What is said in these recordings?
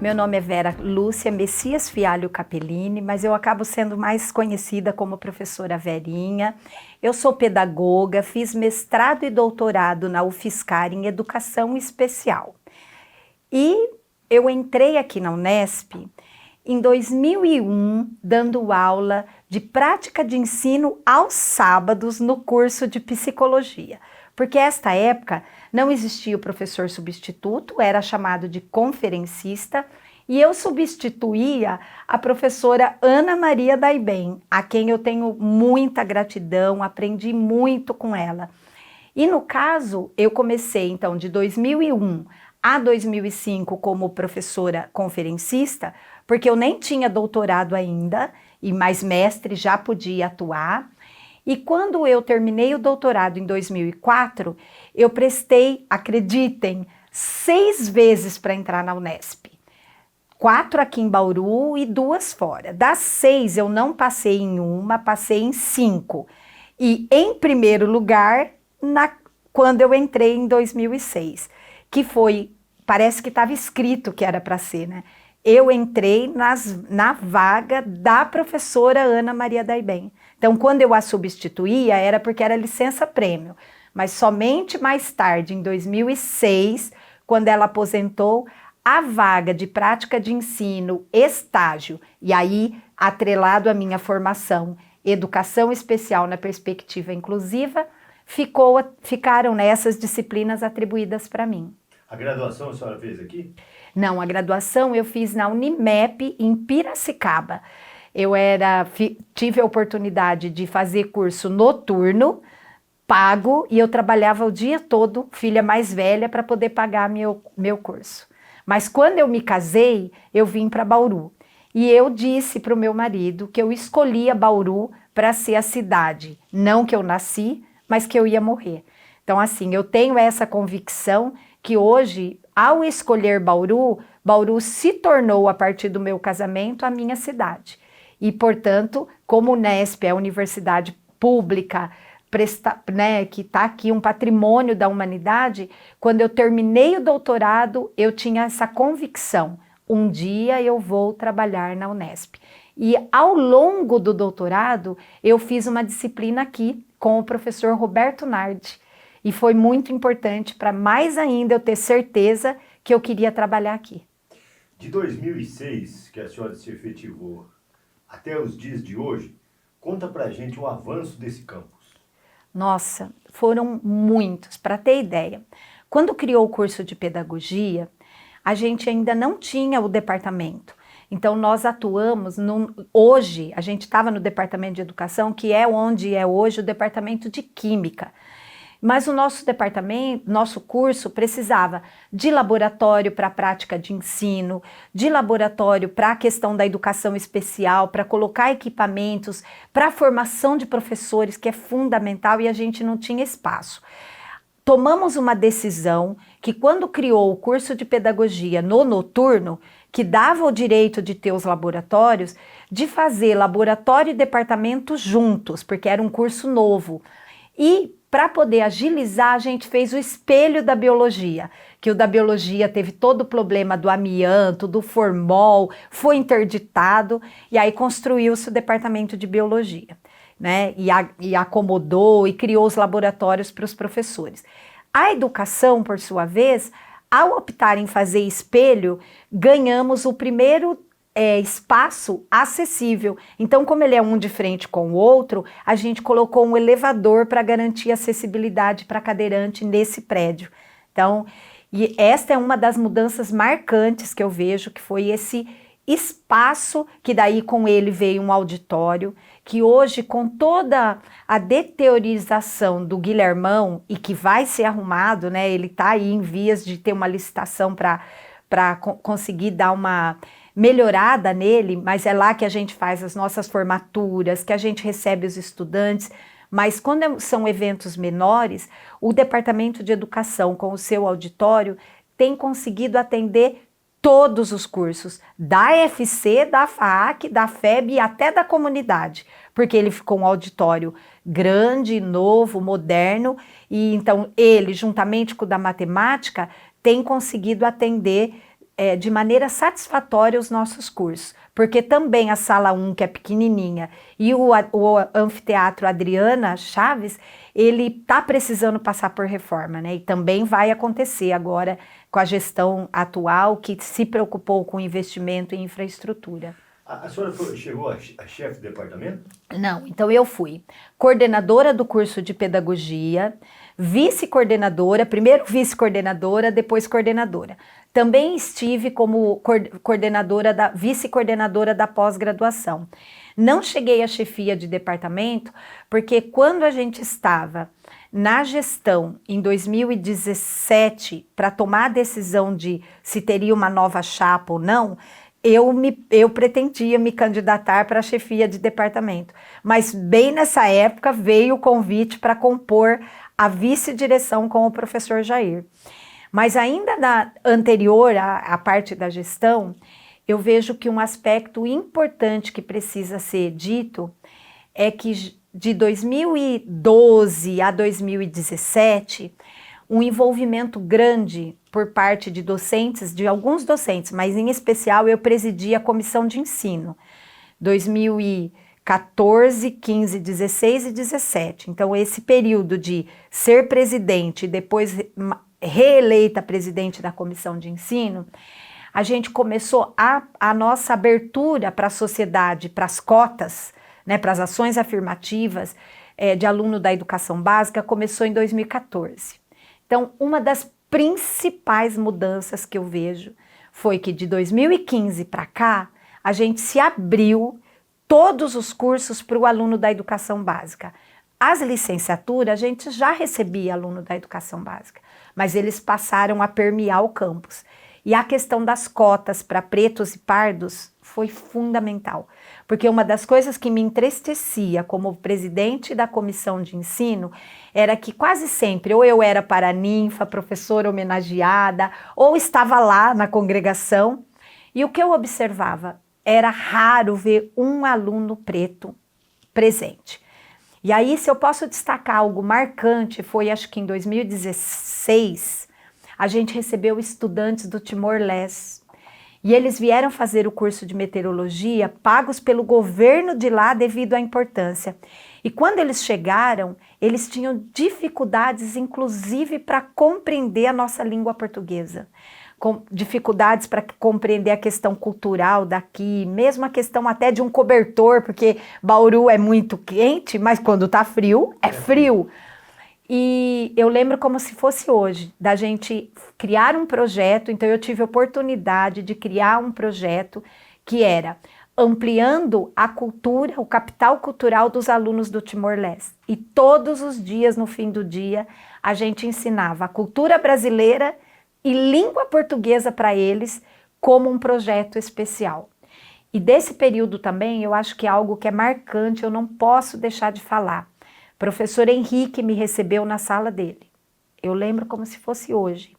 Meu nome é Vera Lúcia Messias Fialho Capellini, mas eu acabo sendo mais conhecida como professora Verinha. Eu sou pedagoga, fiz mestrado e doutorado na UFSCar em Educação Especial. E eu entrei aqui na Unesp em 2001, dando aula de prática de ensino aos sábados no curso de psicologia. Porque esta época não existia o professor substituto, era chamado de conferencista, e eu substituía a professora Ana Maria Daibem, a quem eu tenho muita gratidão, aprendi muito com ela. E no caso, eu comecei então de 2001 a 2005 como professora conferencista, porque eu nem tinha doutorado ainda, e mais mestre já podia atuar. E quando eu terminei o doutorado em 2004, eu prestei, acreditem, 6 vezes para entrar na Unesp. 4 aqui em Bauru e 2 fora. Das 6 eu não passei em uma, passei em 5. E em primeiro lugar, quando eu entrei em 2006, que foi, parece que estava escrito que era para ser, né? Eu entrei na vaga da professora Ana Maria Daibem. Então, quando eu a substituía, era porque era licença-prêmio. Mas somente mais tarde, em 2006, quando ela aposentou, a vaga de prática de ensino, estágio, e aí, atrelado à minha formação, educação especial na perspectiva inclusiva, ficaram nessas disciplinas atribuídas para mim. A graduação a senhora fez aqui? Não, a graduação eu fiz na Unimep, em Piracicaba. Eu tive a oportunidade de fazer curso noturno, pago, e eu trabalhava o dia todo, filha mais velha, para poder pagar meu curso. Mas quando eu me casei, eu vim para Bauru. E eu disse para o meu marido que eu escolhia Bauru para ser a cidade. Não que eu nasci, mas que eu ia morrer. Então, assim, eu tenho essa convicção que hoje, ao escolher Bauru, Bauru se tornou, a partir do meu casamento, a minha cidade. E, portanto, como a Unesp é a universidade pública, que está aqui um patrimônio da humanidade, quando eu terminei o doutorado, eu tinha essa convicção, um dia eu vou trabalhar na Unesp. E ao longo do doutorado, eu fiz uma disciplina aqui com o professor Roberto Nardi, e foi muito importante para mais ainda eu ter certeza que eu queria trabalhar aqui. De 2006, que a senhora se efetivou, até os dias de hoje, conta pra gente o avanço desse campus. Nossa, foram muitos, para ter ideia. Quando criou o curso de pedagogia, a gente ainda não tinha o departamento. Então, nós atuamos, hoje, a gente estava no departamento de educação, que é onde é hoje o departamento de química. Mas o nosso departamento, nosso curso, precisava de laboratório para a prática de ensino, de laboratório para a questão da educação especial, para colocar equipamentos, para a formação de professores, que é fundamental, e a gente não tinha espaço. Tomamos uma decisão que, quando criou o curso de pedagogia no noturno, que dava o direito de ter os laboratórios, de fazer laboratório e departamento juntos, porque era um curso novo. E para poder agilizar, a gente fez o espelho da biologia, que o da biologia teve todo o problema do amianto, do formol, foi interditado, e aí construiu-se o departamento de biologia, né? E acomodou e criou os laboratórios para os professores. A educação, por sua vez, ao optar em fazer espelho, ganhamos o primeiro espaço acessível. Então, como ele é um de frente com o outro, a gente colocou um elevador para garantir acessibilidade para cadeirante nesse prédio. Então, e esta é uma das mudanças marcantes que eu vejo, que foi esse espaço, que daí com ele veio um auditório, que hoje, com toda a deteriorização do Guilhermão, e que vai ser arrumado, né? Ele está aí em vias de ter uma licitação para conseguir dar uma melhorada nele, mas é lá que a gente faz as nossas formaturas, que a gente recebe os estudantes. Mas quando são eventos menores, o Departamento de Educação, com o seu auditório, tem conseguido atender todos os cursos, da FC, da FAAC, da FEB e até da comunidade, porque ele ficou um auditório grande, novo, moderno, e então ele, juntamente com o da matemática, tem conseguido atender de maneira satisfatória os nossos cursos, porque também a sala 1, que é pequenininha, e o anfiteatro Adriana Chaves, ele está precisando passar por reforma, né? E também vai acontecer agora com a gestão atual, que se preocupou com investimento em infraestrutura. A senhora chegou a chefe de departamento? Não, então eu fui coordenadora do curso de pedagogia, vice-coordenadora, primeiro vice-coordenadora, depois coordenadora. Também estive como vice-coordenadora da pós-graduação. Não cheguei à chefia de departamento, porque quando a gente estava na gestão em 2017, para tomar a decisão de se teria uma nova chapa ou não, eu pretendia me candidatar para a chefia de departamento, mas bem nessa época veio o convite para compor a vice-direção com o professor Jair. Mas ainda anterior à parte da gestão, eu vejo que um aspecto importante que precisa ser dito é que de 2012 a 2017, um envolvimento grande por parte de docentes, de alguns docentes, mas em especial eu presidi a comissão de ensino, 2014, 15, 16 e 17. Então esse período de ser presidente e depois reeleita presidente da comissão de ensino, a gente começou a nossa abertura para a sociedade, para as cotas, né, para as ações afirmativas de aluno da educação básica, começou em 2014. Então, uma das principais mudanças que eu vejo foi que de 2015 para cá, a gente se abriu todos os cursos para o aluno da educação básica. As licenciaturas, a gente já recebia aluno da educação básica, mas eles passaram a permear o campus. E a questão das cotas para pretos e pardos foi fundamental, porque uma das coisas que me entristecia como presidente da comissão de ensino era que quase sempre ou eu era paraninfa, professora homenageada, ou estava lá na congregação, e o que eu observava era raro ver um aluno preto presente. E aí, se eu posso destacar algo marcante, foi acho que em 2016, a gente recebeu estudantes do Timor-Leste. E eles vieram fazer o curso de meteorologia pagos pelo governo de lá devido à importância. E quando eles chegaram, eles tinham dificuldades, inclusive, para compreender a nossa língua portuguesa. Com dificuldades para compreender a questão cultural daqui, mesmo a questão até de um cobertor, porque Bauru é muito quente, mas quando tá frio, é frio. E eu lembro como se fosse hoje, da gente criar um projeto. Então eu tive a oportunidade de criar um projeto que era ampliando a cultura, o capital cultural dos alunos do Timor-Leste. E todos os dias, no fim do dia, a gente ensinava a cultura brasileira e língua portuguesa para eles como um projeto especial. E desse período também, eu acho que é algo que é marcante, eu não posso deixar de falar. Professor Henrique me recebeu na sala dele, eu lembro como se fosse hoje,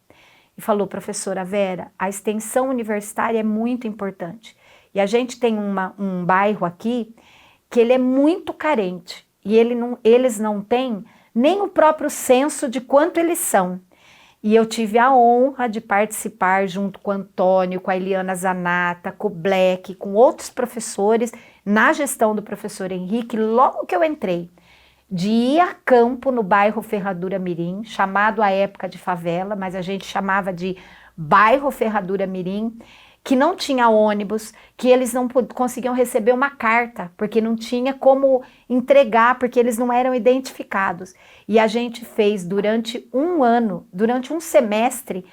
e falou: professora Vera, a extensão universitária é muito importante, e a gente tem um bairro aqui que ele é muito carente, e eles não têm nem o próprio senso de quanto eles são. E eu tive a honra de participar junto com o Antônio, com a Eliana Zanata, com o Black, com outros professores, na gestão do professor Henrique, logo que eu entrei, de ir a campo no bairro Ferradura Mirim, chamado à época de favela, mas a gente chamava de bairro Ferradura Mirim, que não tinha ônibus, que eles não conseguiam receber uma carta, porque não tinha como entregar, porque eles não eram identificados. E a gente fez durante um ano, durante um semestre,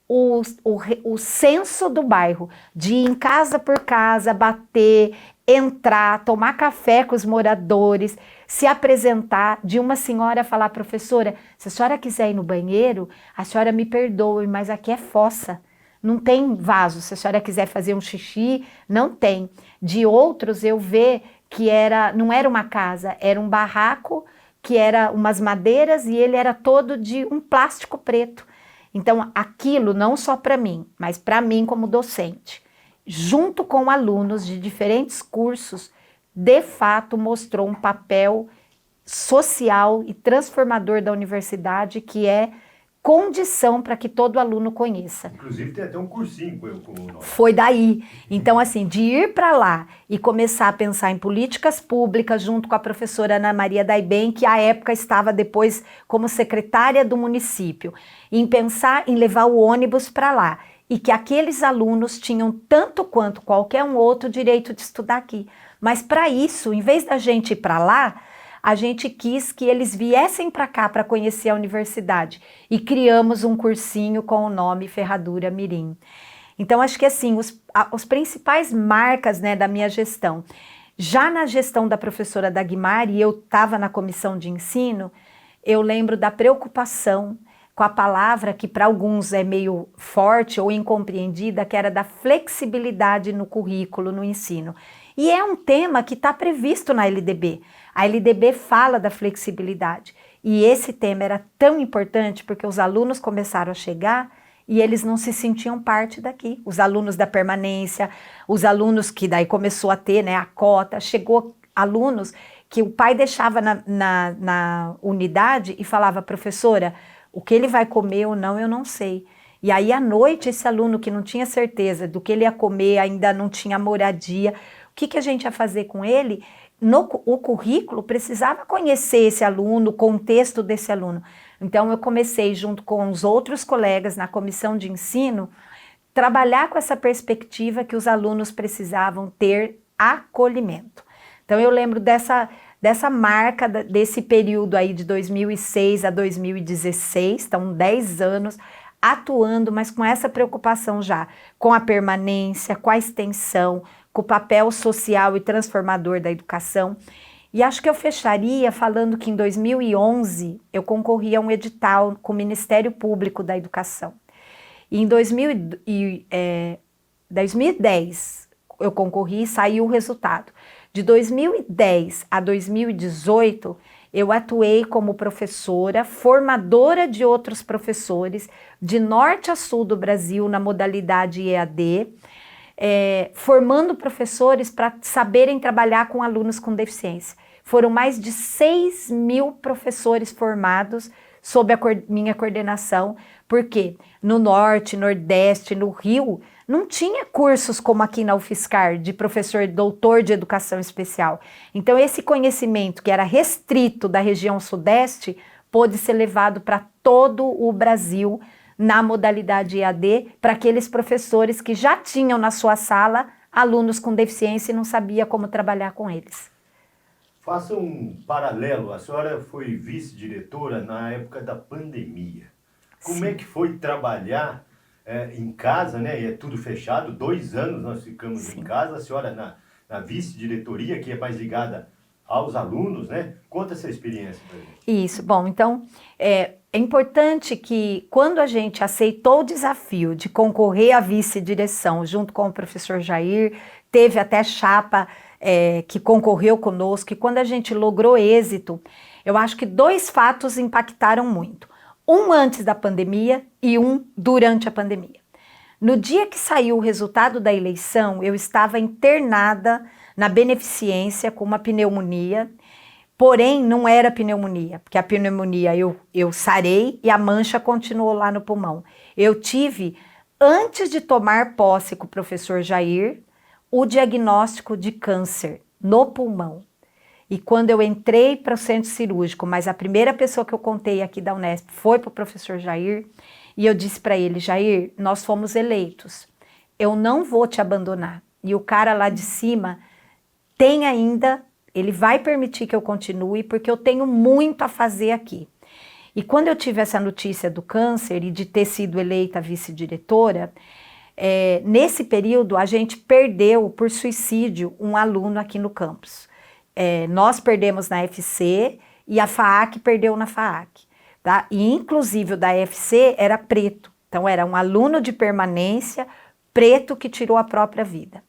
o censo do bairro, de ir em casa por casa, bater, entrar, tomar café com os moradores, se apresentar, de uma senhora falar: professora, se a senhora quiser ir no banheiro, a senhora me perdoe, mas aqui é fossa, não tem vaso, se a senhora quiser fazer um xixi, não tem. De outros eu ver que não era uma casa, era um barraco, que era umas madeiras e ele era todo de um plástico preto. Então aquilo não só para mim, mas para mim como docente, junto com alunos de diferentes cursos, de fato mostrou um papel social e transformador da universidade, que é condição para que todo aluno conheça. Inclusive tem até um cursinho com o nome. Foi daí. Então, assim, de ir para lá e começar a pensar em políticas públicas junto com a professora Ana Maria Daibem, que à época estava depois como secretária do município, em pensar em levar o ônibus para lá e que aqueles alunos tinham tanto quanto qualquer um outro direito de estudar aqui. Mas para isso, em vez da gente ir para lá, a gente quis que eles viessem para cá para conhecer a universidade e criamos um cursinho com o nome Ferradura Mirim. Então, acho que assim, os principais marcas, né, da minha gestão, já na gestão da professora Dagmar, e eu estava na comissão de ensino, eu lembro da preocupação com a palavra que para alguns é meio forte ou incompreendida, que era da flexibilidade no currículo, no ensino. E é um tema que está previsto na LDB. A LDB fala da flexibilidade. E esse tema era tão importante porque os alunos começaram a chegar e eles não se sentiam parte daqui. Os alunos da permanência, os alunos que daí começou a ter, né, a cota, chegou alunos que o pai deixava na unidade e falava, professora, o que ele vai comer ou não, eu não sei. E aí à noite esse aluno que não tinha certeza do que ele ia comer, ainda não tinha moradia, o que a gente ia fazer com ele? O currículo precisava conhecer esse aluno, o contexto desse aluno. Então eu comecei junto com os outros colegas na comissão de ensino, trabalhar com essa perspectiva que os alunos precisavam ter acolhimento. Então eu lembro dessa marca, desse período aí de 2006 a 2016, então 10 anos, atuando, mas com essa preocupação já, com a permanência, com a extensão, com o papel social e transformador da educação. E acho que eu fecharia falando que em 2011 eu concorri a um edital com o Ministério Público da Educação. E em 2010 eu concorri e saiu o resultado. De 2010 a 2018, eu atuei como professora, formadora de outros professores, de norte a sul do Brasil, na modalidade EAD, formando professores para saberem trabalhar com alunos com deficiência. Foram mais de 6.000 professores formados sob a minha coordenação, porque no norte, nordeste, no Rio, não tinha cursos como aqui na UFSCar, de professor doutor de educação especial. Então esse conhecimento que era restrito da região sudeste, pôde ser levado para todo o Brasil na modalidade EAD, para aqueles professores que já tinham na sua sala alunos com deficiência e não sabia como trabalhar com eles. Faça um paralelo, a senhora foi vice-diretora na época da pandemia. Como Sim. é que foi trabalhar em casa, né? E é tudo fechado, 2 anos nós ficamos Sim. em casa, a senhora na vice-diretoria, que é mais ligada aos alunos, né? Conta essa experiência pra gente. Isso, bom, então é importante que quando a gente aceitou o desafio de concorrer à vice-direção junto com o professor Jair, teve até chapa que concorreu conosco, e quando a gente logrou êxito, eu acho que 2 fatos impactaram muito. Um antes da pandemia e um durante a pandemia. No dia que saiu o resultado da eleição, eu estava internada na beneficência com uma pneumonia, porém não era pneumonia, porque a pneumonia eu sarei e a mancha continuou lá no pulmão. Eu tive, antes de tomar posse com o professor Jair, o diagnóstico de câncer no pulmão. E quando eu entrei para o centro cirúrgico, mas a primeira pessoa que eu contei aqui da Unesp foi para o professor Jair, e eu disse para ele, Jair, nós fomos eleitos, eu não vou te abandonar. E o cara lá de cima tem ainda, ele vai permitir que eu continue, porque eu tenho muito a fazer aqui. E quando eu tive essa notícia do câncer e de ter sido eleita vice-diretora, nesse período a gente perdeu por suicídio um aluno aqui no campus. Nós perdemos na FC e a FAAC perdeu na FAAC. Tá? E inclusive o da FC era preto. Então era um aluno de permanência preto que tirou a própria vida.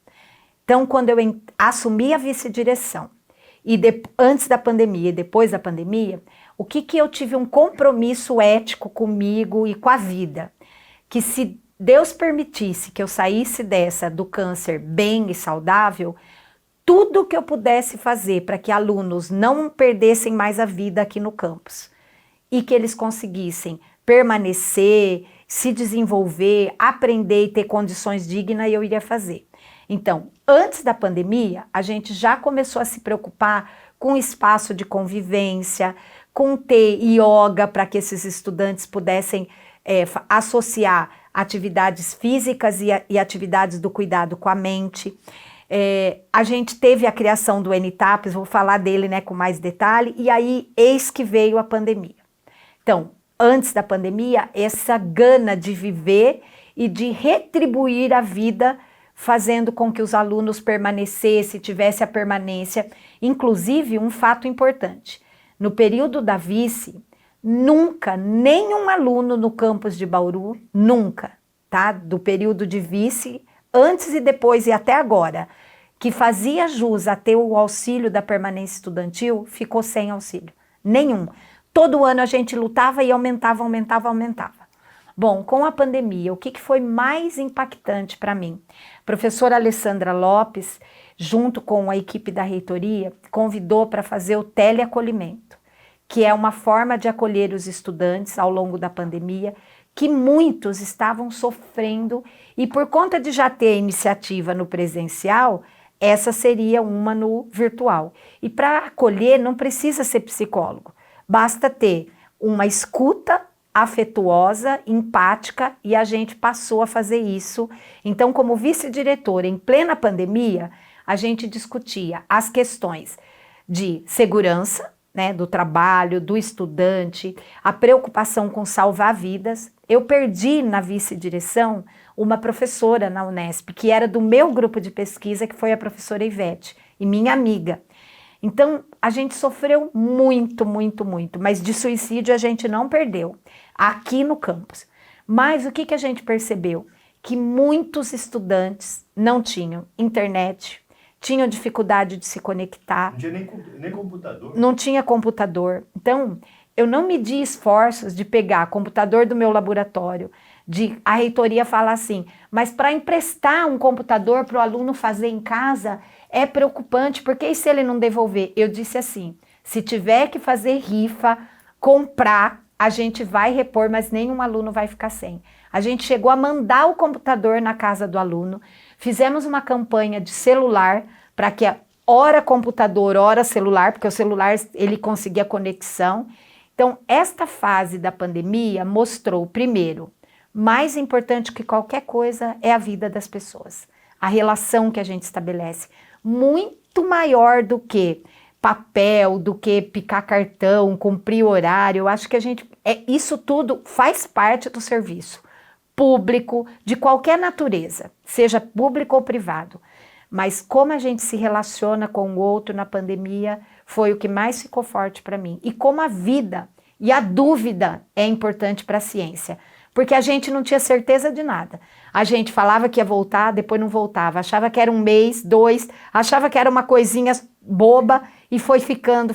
Então quando eu assumi a vice-direção, e antes da pandemia e depois da pandemia, o que eu tive um compromisso ético comigo e com a vida? Que se Deus permitisse que eu saísse do câncer bem e saudável, tudo que eu pudesse fazer para que alunos não perdessem mais a vida aqui no campus e que eles conseguissem permanecer, se desenvolver, aprender e ter condições dignas, eu iria fazer. Então, antes da pandemia, a gente já começou a se preocupar com espaço de convivência, com ter yoga para que esses estudantes pudessem associar atividades físicas e atividades do cuidado com a mente. A gente teve a criação do NTAPS, vou falar dele, né, com mais detalhe, e aí eis que veio a pandemia. Então, antes da pandemia, essa gana de viver e de retribuir a vida, fazendo com que os alunos permanecessem, tivesse a permanência. Inclusive, um fato importante, no período da vice, nunca, nenhum aluno no campus de Bauru, nunca, tá? Do período de vice, antes e depois e até agora, que fazia jus a ter o auxílio da permanência estudantil, ficou sem auxílio. Nenhum. Todo ano a gente lutava e aumentava. Bom, com a pandemia, o que foi mais impactante para mim? A professora Alessandra Lopes, junto com a equipe da reitoria, convidou para fazer o teleacolhimento, que é uma forma de acolher os estudantes ao longo da pandemia, que muitos estavam sofrendo, e por conta de já ter a iniciativa no presencial, essa seria uma no virtual. E para acolher não precisa ser psicólogo, basta ter uma escuta afetuosa, empática, e a gente passou a fazer isso. Então, como vice-diretora, em plena pandemia, a gente discutia as questões de segurança, né, do trabalho, do estudante, a preocupação com salvar vidas. Eu perdi na vice-direção uma professora na Unesp, que era do meu grupo de pesquisa, que foi a professora Ivete, e minha amiga. Então, a gente sofreu muito, mas de suicídio a gente não perdeu, aqui no campus. Mas o que a gente percebeu? Que muitos estudantes não tinham internet, tinham dificuldade de se conectar. Não tinha nem computador. Não tinha computador. Então, eu não medi esforços de pegar computador do meu laboratório, de a reitoria falar assim, mas para emprestar um computador para o aluno fazer em casa é preocupante, porque e se ele não devolver? Eu disse assim, se tiver que fazer rifa, comprar, a gente vai repor, mas nenhum aluno vai ficar sem. A gente chegou a mandar o computador na casa do aluno, fizemos uma campanha de celular, para que hora computador, hora celular, porque o celular ele conseguia conexão. Então, esta fase da pandemia mostrou, primeiro, mais importante que qualquer coisa é a vida das pessoas, a relação que a gente estabelece, muito maior do que papel, do que picar cartão, cumprir horário. Eu acho que isso tudo faz parte do serviço público, de qualquer natureza, seja público ou privado. Mas como a gente se relaciona com o outro na pandemia foi o que mais ficou forte para mim. E como a vida e a dúvida é importante para a ciência. Porque a gente não tinha certeza de nada. A gente falava que ia voltar, depois não voltava. Achava que era 1 mês, 2, achava que era uma coisinha boba e foi ficando.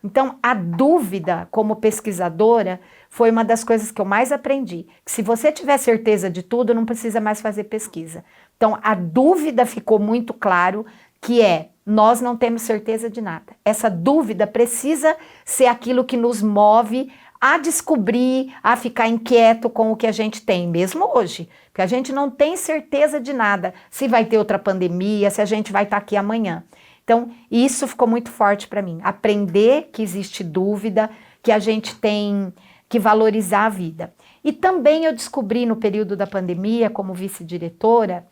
Então, a dúvida como pesquisadora foi uma das coisas que eu mais aprendi. Que se você tiver certeza de tudo, não precisa mais fazer pesquisa. Então, a dúvida ficou muito claro que nós não temos certeza de nada. Essa dúvida precisa ser aquilo que nos move a descobrir, a ficar inquieto com o que a gente tem, mesmo hoje, porque a gente não tem certeza de nada, se vai ter outra pandemia, se a gente vai estar aqui amanhã. Então, isso ficou muito forte para mim, aprender que existe dúvida, que a gente tem que valorizar a vida. E também eu descobri no período da pandemia, como vice-diretora,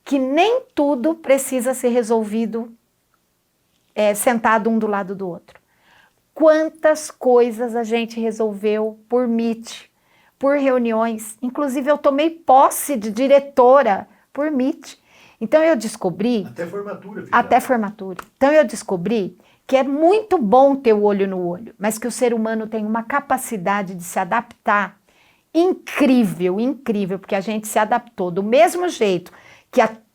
que nem tudo precisa ser resolvido sentado um do lado do outro. Quantas coisas a gente resolveu por Meet, por reuniões. Inclusive, eu tomei posse de diretora por Meet. Então, eu descobri... Até formatura. Até formatura. Então, eu descobri que é muito bom ter o olho no olho, mas que o ser humano tem uma capacidade de se adaptar incrível, porque a gente se adaptou do mesmo jeito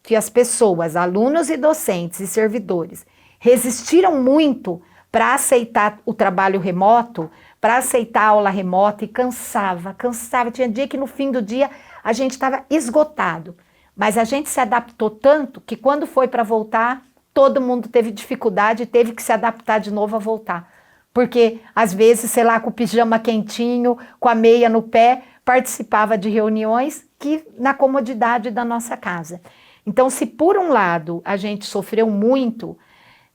que as pessoas, alunos e docentes e servidores, resistiram muito para aceitar o trabalho remoto, para aceitar a aula remota, e cansava. Tinha dia que no fim do dia a gente estava esgotado. Mas a gente se adaptou tanto que quando foi para voltar, todo mundo teve dificuldade e teve que se adaptar de novo a voltar. porque às vezes, sei lá, com o pijama quentinho, com a meia no pé, participava de reuniões que na comodidade da nossa casa. Então, se por um lado a gente sofreu muito,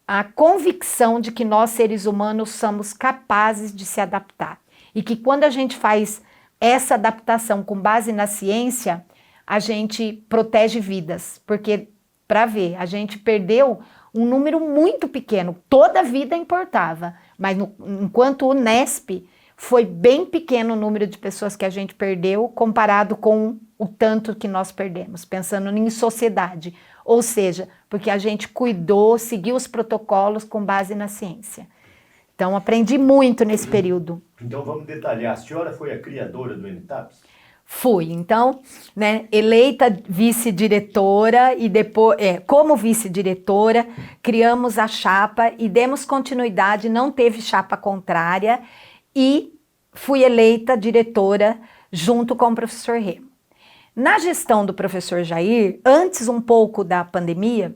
a convicção de que nós seres humanos somos capazes de se adaptar e que quando a gente faz essa adaptação com base na ciência, a gente protege vidas, porque, para ver, a gente perdeu um número muito pequeno, toda a vida importava, mas enquanto o Unesp foi bem pequeno o número de pessoas que a gente perdeu comparado com o tanto que nós perdemos, pensando em sociedade, ou seja, porque a gente cuidou, seguiu os protocolos com base na ciência. Então, aprendi muito nesse período. Então, vamos detalhar. A senhora foi a criadora do NTAPS? Fui, então, né, eleita vice-diretora e depois, como vice-diretora, criamos a chapa e demos continuidade, não teve chapa contrária e fui eleita diretora junto com o professor Remo. Na gestão do professor Jair, antes um pouco da pandemia,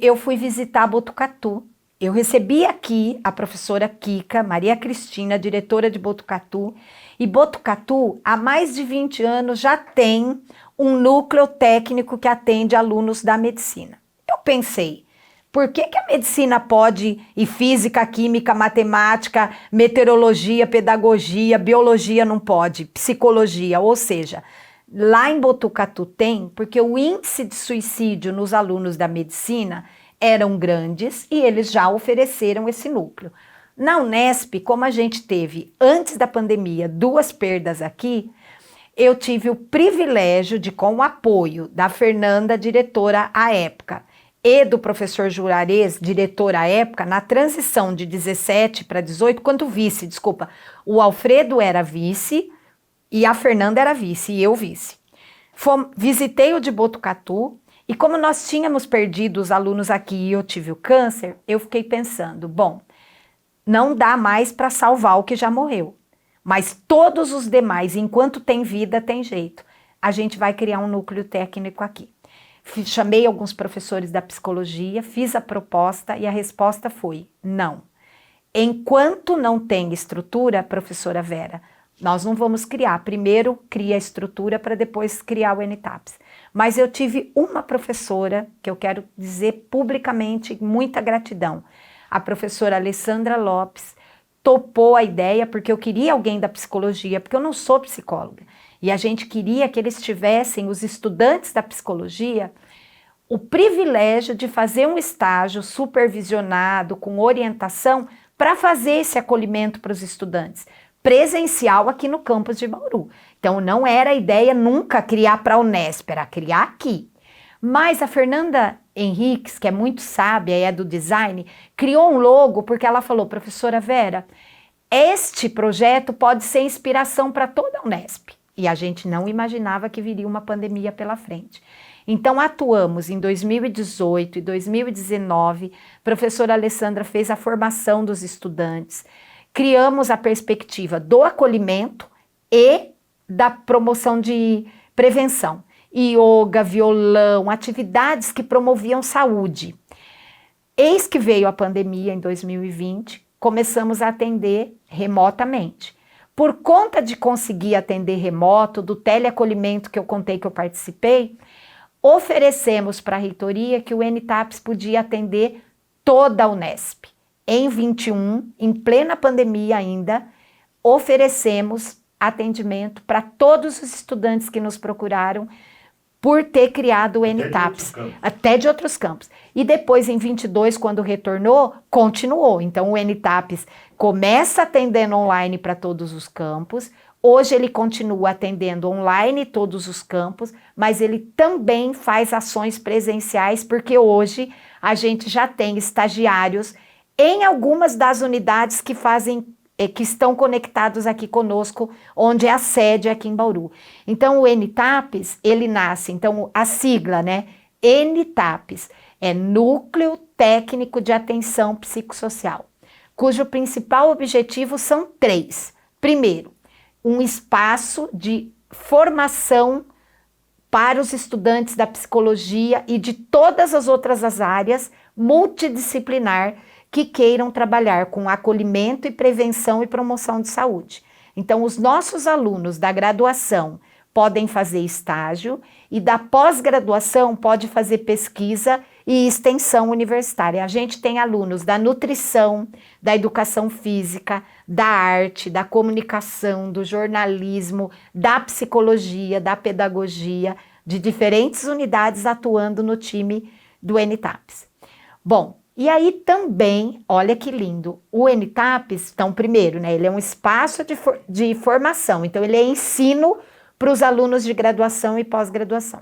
eu fui visitar Botucatu. Eu recebi aqui a professora Kika, Maria Cristina, diretora de Botucatu, e Botucatu, há mais de 20 anos, já tem um núcleo técnico que atende alunos da medicina. Eu pensei, por que a medicina pode, e física, química, matemática, meteorologia, pedagogia, biologia não pode, psicologia, ou seja, lá em Botucatu tem, porque o índice de suicídio nos alunos da medicina eram grandes e eles já ofereceram esse núcleo. Na Unesp, como a gente teve, antes da pandemia, 2 perdas aqui, eu tive o privilégio de, com o apoio da Fernanda, diretora à época, e do professor Juarez, diretor à época, na transição de 17 para 18, quanto vice, desculpa, o Alfredo era vice e a Fernanda era vice e eu vice. Visitei o de Botucatu e como nós tínhamos perdido os alunos aqui e eu tive o câncer, eu fiquei pensando, bom, não dá mais para salvar o que já morreu, mas todos os demais, enquanto tem vida, tem jeito. A gente vai criar um núcleo técnico aqui. Chamei alguns professores da psicologia, fiz a proposta e a resposta foi não. Enquanto não tem estrutura, professora Vera, nós não vamos criar. Primeiro cria a estrutura para depois criar o NTAPS. Mas eu tive uma professora, que eu quero dizer publicamente, muita gratidão. A professora Alessandra Lopes topou a ideia porque eu queria alguém da psicologia, porque eu não sou psicóloga. E a gente queria que eles tivessem, os estudantes da psicologia, o privilégio de fazer um estágio supervisionado, com orientação, para fazer esse acolhimento para os estudantes, presencial aqui no campus de Bauru. Então não era a ideia nunca criar para a Unesp, era criar aqui. Mas a Fernanda Henriques, que é muito sábia e é do design, criou um logo porque ela falou, professora Vera, este projeto pode ser inspiração para toda a Unesp. E a gente não imaginava que viria uma pandemia pela frente. Então atuamos em 2018 e 2019, a professora Alessandra fez a formação dos estudantes, criamos a perspectiva do acolhimento e da promoção de prevenção. Yoga, violão, atividades que promoviam saúde. Eis que veio a pandemia em 2020, começamos a atender remotamente. Por conta de conseguir atender remoto, do teleacolhimento que eu contei que eu participei, oferecemos para a reitoria que o NTAPS podia atender toda a Unesp. Em 21, em plena pandemia ainda, oferecemos atendimento para todos os estudantes que nos procuraram por ter criado o NTAPS, até de outros campos. E depois, em 22, quando retornou, continuou. Então, o NTAPS começa atendendo online para todos os campos, hoje ele continua atendendo online todos os campos, mas ele também faz ações presenciais, porque hoje a gente já tem estagiários em algumas das unidades que estão conectados aqui conosco, onde é a sede aqui em Bauru. Então, o NTAPS, ele nasce, então, a sigla, né? NTAPS, é Núcleo Técnico de Atenção Psicossocial, cujo principal objetivo são 3. Primeiro, um espaço de formação para os estudantes da psicologia e de todas as outras áreas multidisciplinar que queiram trabalhar com acolhimento e prevenção e promoção de saúde. Então, os nossos alunos da graduação podem fazer estágio e da pós-graduação pode fazer pesquisa e extensão universitária. A gente tem alunos da nutrição, da educação física, da arte, da comunicação, do jornalismo, da psicologia, da pedagogia, de diferentes unidades atuando no time do NTAPS. Bom, e aí também, olha que lindo, o NTAPS, então primeiro, né, ele é um espaço de formação, então ele é ensino para os alunos de graduação e pós-graduação.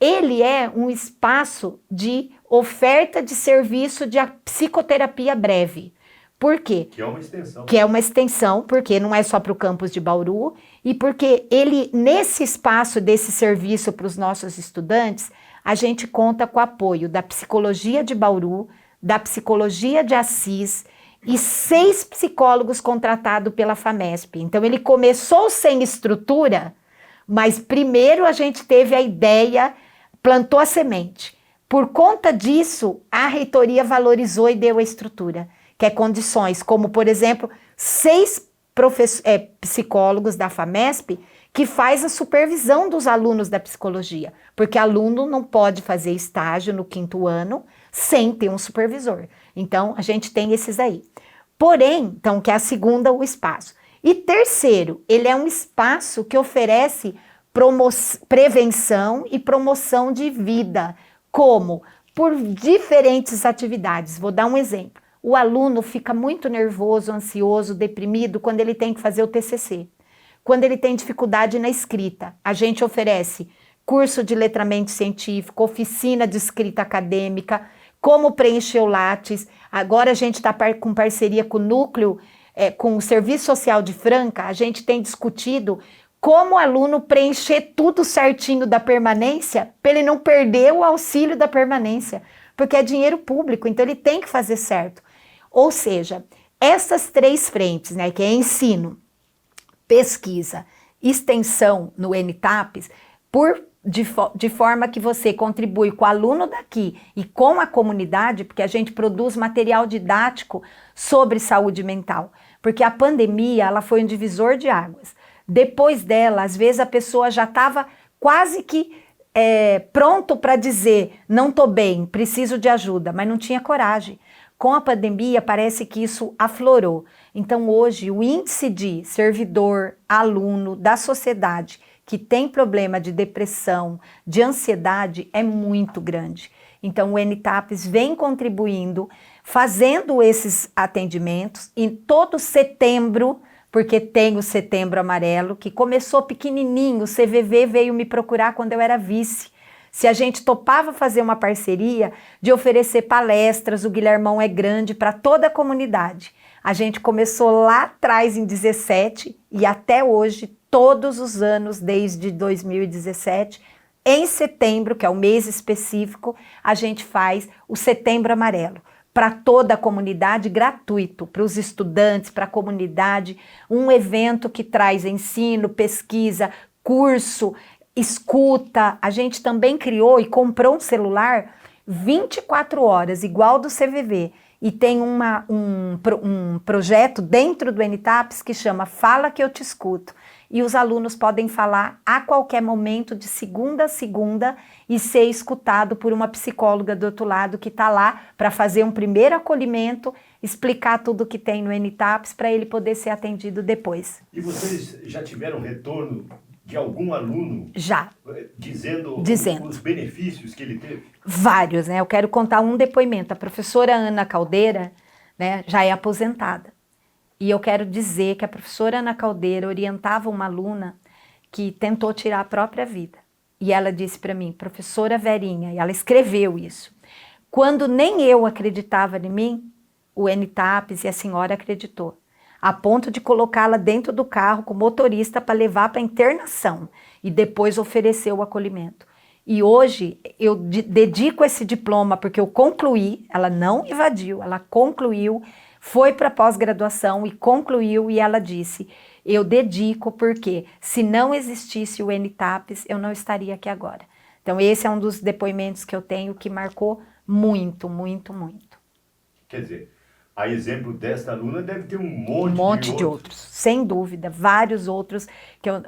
Ele é um espaço de oferta de serviço de psicoterapia breve. Por quê? Que é uma extensão. Que é uma extensão, porque não é só para o campus de Bauru, e porque ele, nesse espaço desse serviço para os nossos estudantes, a gente conta com o apoio da psicologia de Bauru, da psicologia de Assis e 6 psicólogos contratados pela FAMESP. Então ele começou sem estrutura, mas primeiro a gente teve a ideia, plantou a semente. Por conta disso, a reitoria valorizou e deu a estrutura, que é condições, como por exemplo, 6 psicólogos da FAMESP que faz a supervisão dos alunos da psicologia, porque aluno não pode fazer estágio no 5º ano sem ter um supervisor. Então, a gente tem esses aí. Porém, então, que é a segunda, o espaço. E terceiro, ele é um espaço que oferece prevenção e promoção de vida, como? Por diferentes atividades. Vou dar um exemplo. O aluno fica muito nervoso, ansioso, deprimido quando ele tem que fazer o TCC. Quando ele tem dificuldade na escrita, a gente oferece curso de letramento científico, oficina de escrita acadêmica, como preencher o Lattes. Agora a gente está com parceria com o Núcleo, com o Serviço Social de Franca, a gente tem discutido como o aluno preencher tudo certinho da permanência, para ele não perder o auxílio da permanência, porque é dinheiro público, então ele tem que fazer certo. Ou seja, essas 3 frentes, né, que é ensino, pesquisa, extensão no NTAPS, de forma que você contribui com o aluno daqui e com a comunidade, porque a gente produz material didático sobre saúde mental, porque a pandemia ela foi um divisor de águas. Depois dela, às vezes a pessoa já estava quase que pronto para dizer, não estou bem, preciso de ajuda, mas não tinha coragem. Com a pandemia, parece que isso aflorou. Então, hoje, o índice de servidor, aluno da sociedade que tem problema de depressão, de ansiedade, é muito grande. Então, o NTAPS vem contribuindo, fazendo esses atendimentos. Em todo setembro, porque tem o Setembro Amarelo, que começou pequenininho, o CVV veio me procurar quando eu era vice. Se a gente topava fazer uma parceria de oferecer palestras, o Guilhermão é grande para toda a comunidade. A gente começou lá atrás em 17 e até hoje, todos os anos, desde 2017, em setembro, que é o mês específico, a gente faz o Setembro Amarelo. Para toda a comunidade, gratuito, para os estudantes, para a comunidade, um evento que traz ensino, pesquisa, curso, escuta. A gente também criou e comprou um celular 24 horas, igual do CVV, e tem um projeto dentro do NTAPS que chama Fala que eu te escuto, e os alunos podem falar a qualquer momento, de segunda a segunda, e ser escutado por uma psicóloga do outro lado que está lá para fazer um primeiro acolhimento, explicar tudo que tem no NTAPS para ele poder ser atendido depois. E vocês já tiveram retorno de algum aluno? Já. Dizendo os benefícios que ele teve? Vários, né? Eu quero contar um depoimento. A professora Ana Caldeira, né, já é aposentada. E eu quero dizer que a professora Ana Caldeira orientava uma aluna que tentou tirar a própria vida. E ela disse para mim, professora Verinha, e ela escreveu isso, quando nem eu acreditava em mim, o NTAPS e a senhora acreditou, a ponto de colocá-la dentro do carro com o motorista para levar para internação e depois oferecer o acolhimento. E hoje eu dedico esse diploma porque eu concluí, ela não evadiu, ela concluiu, foi para pós-graduação e concluiu, e ela disse, eu dedico porque se não existisse o NTAPS, eu não estaria aqui agora. Então esse é um dos depoimentos que eu tenho que marcou muito, muito, muito. Quer dizer, a exemplo desta aluna deve ter um Um monte, monte de outros, sem dúvida, vários outros.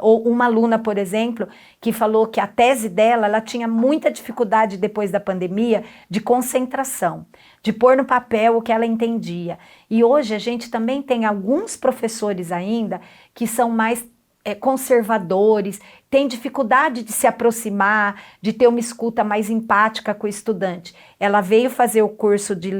Ou uma aluna, por exemplo, que falou que a tese dela, ela tinha muita dificuldade depois da pandemia de concentração, de pôr no papel o que ela entendia. E hoje a gente também tem alguns professores ainda que são mais conservadores, têm dificuldade de se aproximar, de ter uma escuta mais empática com o estudante. Ela veio fazer o curso de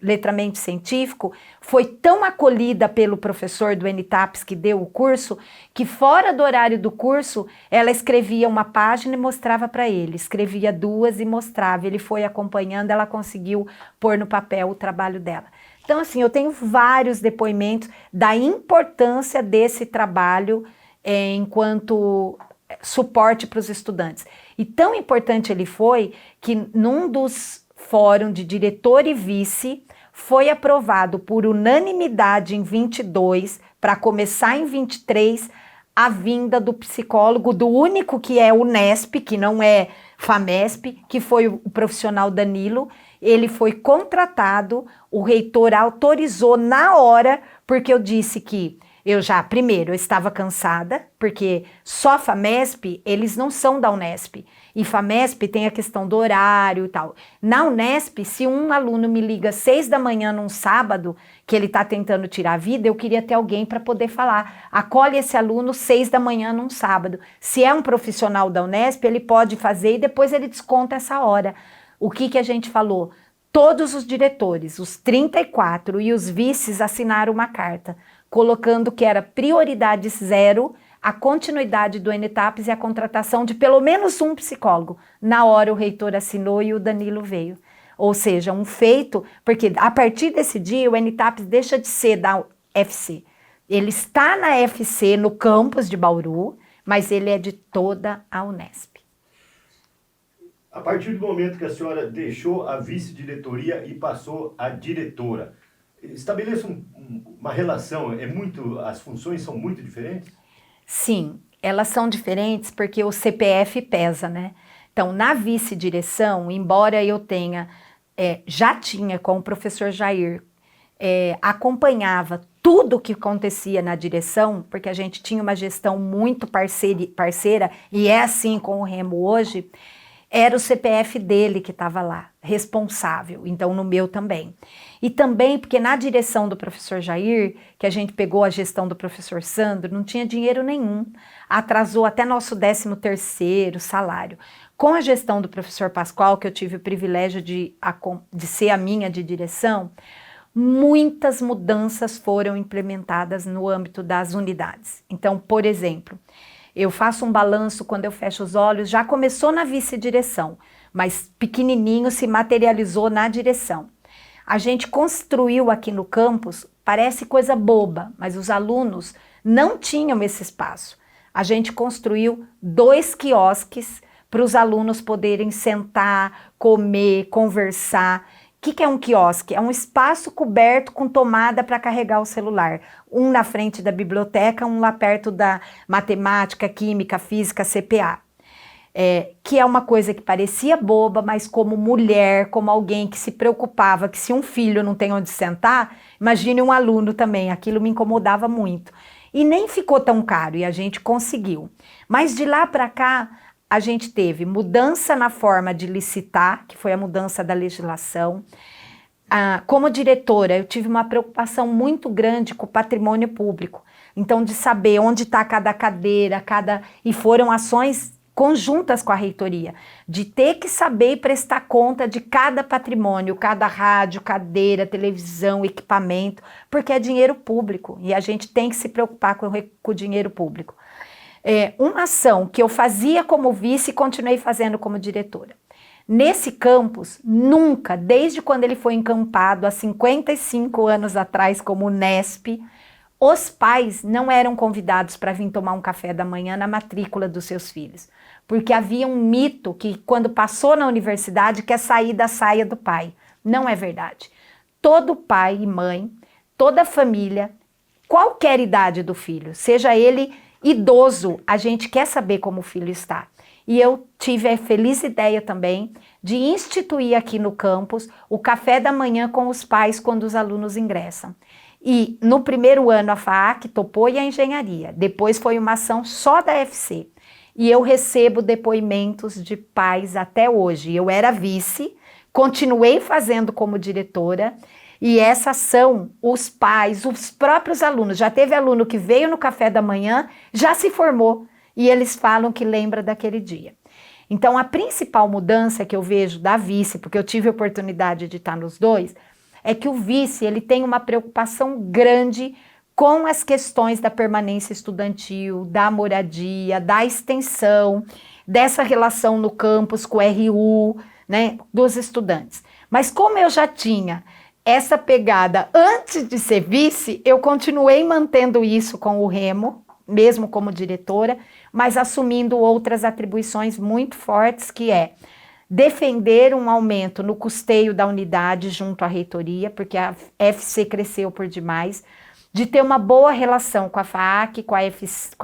letramento científico, foi tão acolhida pelo professor do NTAPS que deu o curso, que fora do horário do curso, ela escrevia uma página e mostrava para ele, escrevia duas e mostrava, ele foi acompanhando, ela conseguiu pôr no papel o trabalho dela. Então, assim, eu tenho vários depoimentos da importância desse trabalho enquanto suporte para os estudantes. E tão importante ele foi que num dos fóruns de diretor e vice foi aprovado por unanimidade em 22, para começar em 23, a vinda do psicólogo, do único que é o Unesp, que não é FAMESP, que foi o profissional Danilo. Ele foi contratado, o reitor autorizou na hora, porque eu disse que primeiro, eu estava cansada, porque só FAMESP, eles não são da Unesp. E FAMESP tem a questão do horário e tal. Na Unesp, se um aluno me liga 6 da manhã num sábado, que ele está tentando tirar a vida, eu queria ter alguém para poder falar. Acolhe esse aluno 6 da manhã num sábado. Se é um profissional da Unesp, ele pode fazer e depois ele desconta essa hora. O que a gente falou? Todos os diretores, os 34 e os vices assinaram uma carta, colocando que era prioridade zero a continuidade do NTAPS e a contratação de pelo menos um psicólogo. Na hora o reitor assinou e o Danilo veio. Ou seja, um feito, porque a partir desse dia o NTAPS deixa de ser da FC. Ele está na FC no campus de Bauru, mas ele é de toda a Unesp. A partir do momento que a senhora deixou a vice-diretoria e passou a diretora, estabeleça uma relação, as funções são muito diferentes? Sim, elas são diferentes porque o CPF pesa, né? Então, na vice-direção, embora eu já tinha com o professor Jair, acompanhava tudo o que acontecia na direção, porque a gente tinha uma gestão muito parceira, e é assim com o Remo hoje, era o CPF dele que estava lá, responsável, então no meu também. E também porque na direção do professor Jair, que a gente pegou a gestão do professor Sandro, não tinha dinheiro nenhum, atrasou até nosso 13º salário. Com a gestão do professor Pascoal, que eu tive o privilégio de ser a minha de direção, muitas mudanças foram implementadas no âmbito das unidades. Então, por exemplo, eu faço um balanço quando eu fecho os olhos, já começou na vice-direção, mas pequenininho se materializou na direção. A gente construiu aqui no campus, parece coisa boba, mas os alunos não tinham esse espaço. A gente construiu 2 quiosques para os alunos poderem sentar, comer, conversar. O que é um quiosque? É um espaço coberto com tomada para carregar o celular. Um na frente da biblioteca, um lá perto da matemática, química, física, CPA. Que é uma coisa que parecia boba, mas como mulher, como alguém que se preocupava que se um filho não tem onde sentar, imagine um aluno também, aquilo me incomodava muito. E nem ficou tão caro, e a gente conseguiu. Mas de lá para cá, a gente teve mudança na forma de licitar, que foi a mudança da legislação. Como diretora, eu tive uma preocupação muito grande com o patrimônio público. Então, de saber onde está cada cadeira, e foram ações conjuntas com a reitoria, de ter que saber e prestar conta de cada patrimônio, cada rádio, cadeira, televisão, equipamento, porque é dinheiro público e a gente tem que se preocupar com o dinheiro público. Uma ação que eu fazia como vice e continuei fazendo como diretora. Nesse campus, nunca, desde quando ele foi encampado há 55 anos atrás como Unesp, os pais não eram convidados para vir tomar um café da manhã na matrícula dos seus filhos, porque havia um mito que quando passou na universidade quer sair da saia do pai. Não é verdade. Todo pai e mãe, toda família, qualquer idade do filho, seja ele idoso, a gente quer saber como o filho está. e eu tive a feliz ideia também de instituir aqui no campus o café da manhã com os pais quando os alunos ingressam. E no primeiro ano a FAAC topou e a engenharia, depois foi uma ação só da FC. E eu recebo depoimentos de pais até hoje. Eu era vice, continuei fazendo como diretora, e essa ação, os pais, os próprios alunos, já teve aluno que veio no café da manhã, já se formou, e eles falam que lembra daquele dia. Então, a principal mudança que eu vejo da vice, porque eu tive a oportunidade de estar nos dois, é que o vice ele tem uma preocupação grande com as questões da permanência estudantil, da moradia, da extensão, dessa relação no campus com o RU, né, dos estudantes. Mas como eu já tinha essa pegada antes de ser vice, eu continuei mantendo isso com o Remo, mesmo como diretora, mas assumindo outras atribuições muito fortes, que é defender um aumento no custeio da unidade junto à reitoria, porque a FC cresceu por demais, de ter uma boa relação com a FAAC, com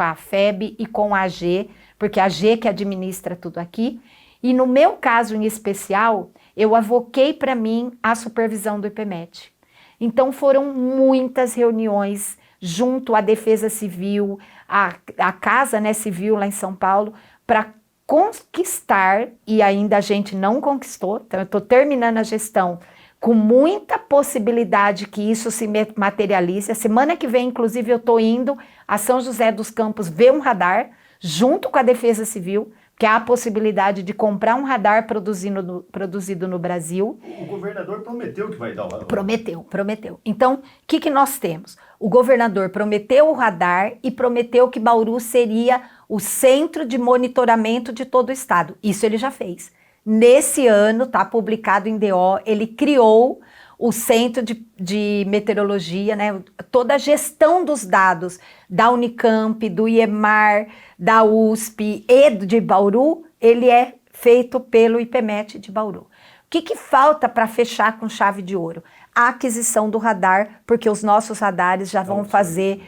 a FEB e com a AG, porque a AG que administra tudo aqui. E no meu caso em especial, eu avoquei para mim a supervisão do IPMET. Então foram muitas reuniões junto à Defesa Civil, a Casa, né, Civil lá em São Paulo, para conquistar, e ainda a gente não conquistou, então eu estou terminando a gestão com muita possibilidade que isso se materialize. A semana que vem, inclusive, eu estou indo a São José dos Campos ver um radar, junto com a Defesa Civil, que há a possibilidade de comprar um radar produzido no Brasil. O governador prometeu que vai dar o radar. Prometeu. Então, o que nós temos? O governador prometeu o radar e prometeu que Bauru seria o centro de monitoramento de todo o estado. Isso ele já fez. Nesse ano, está publicado em DO, ele criou o Centro de Meteorologia, né, toda a gestão dos dados da Unicamp, do IEMAR, da USP e de Bauru, ele é feito pelo IPMET de Bauru. O que falta para fechar com chave de ouro? A aquisição do radar, porque os nossos radares já vão fazer,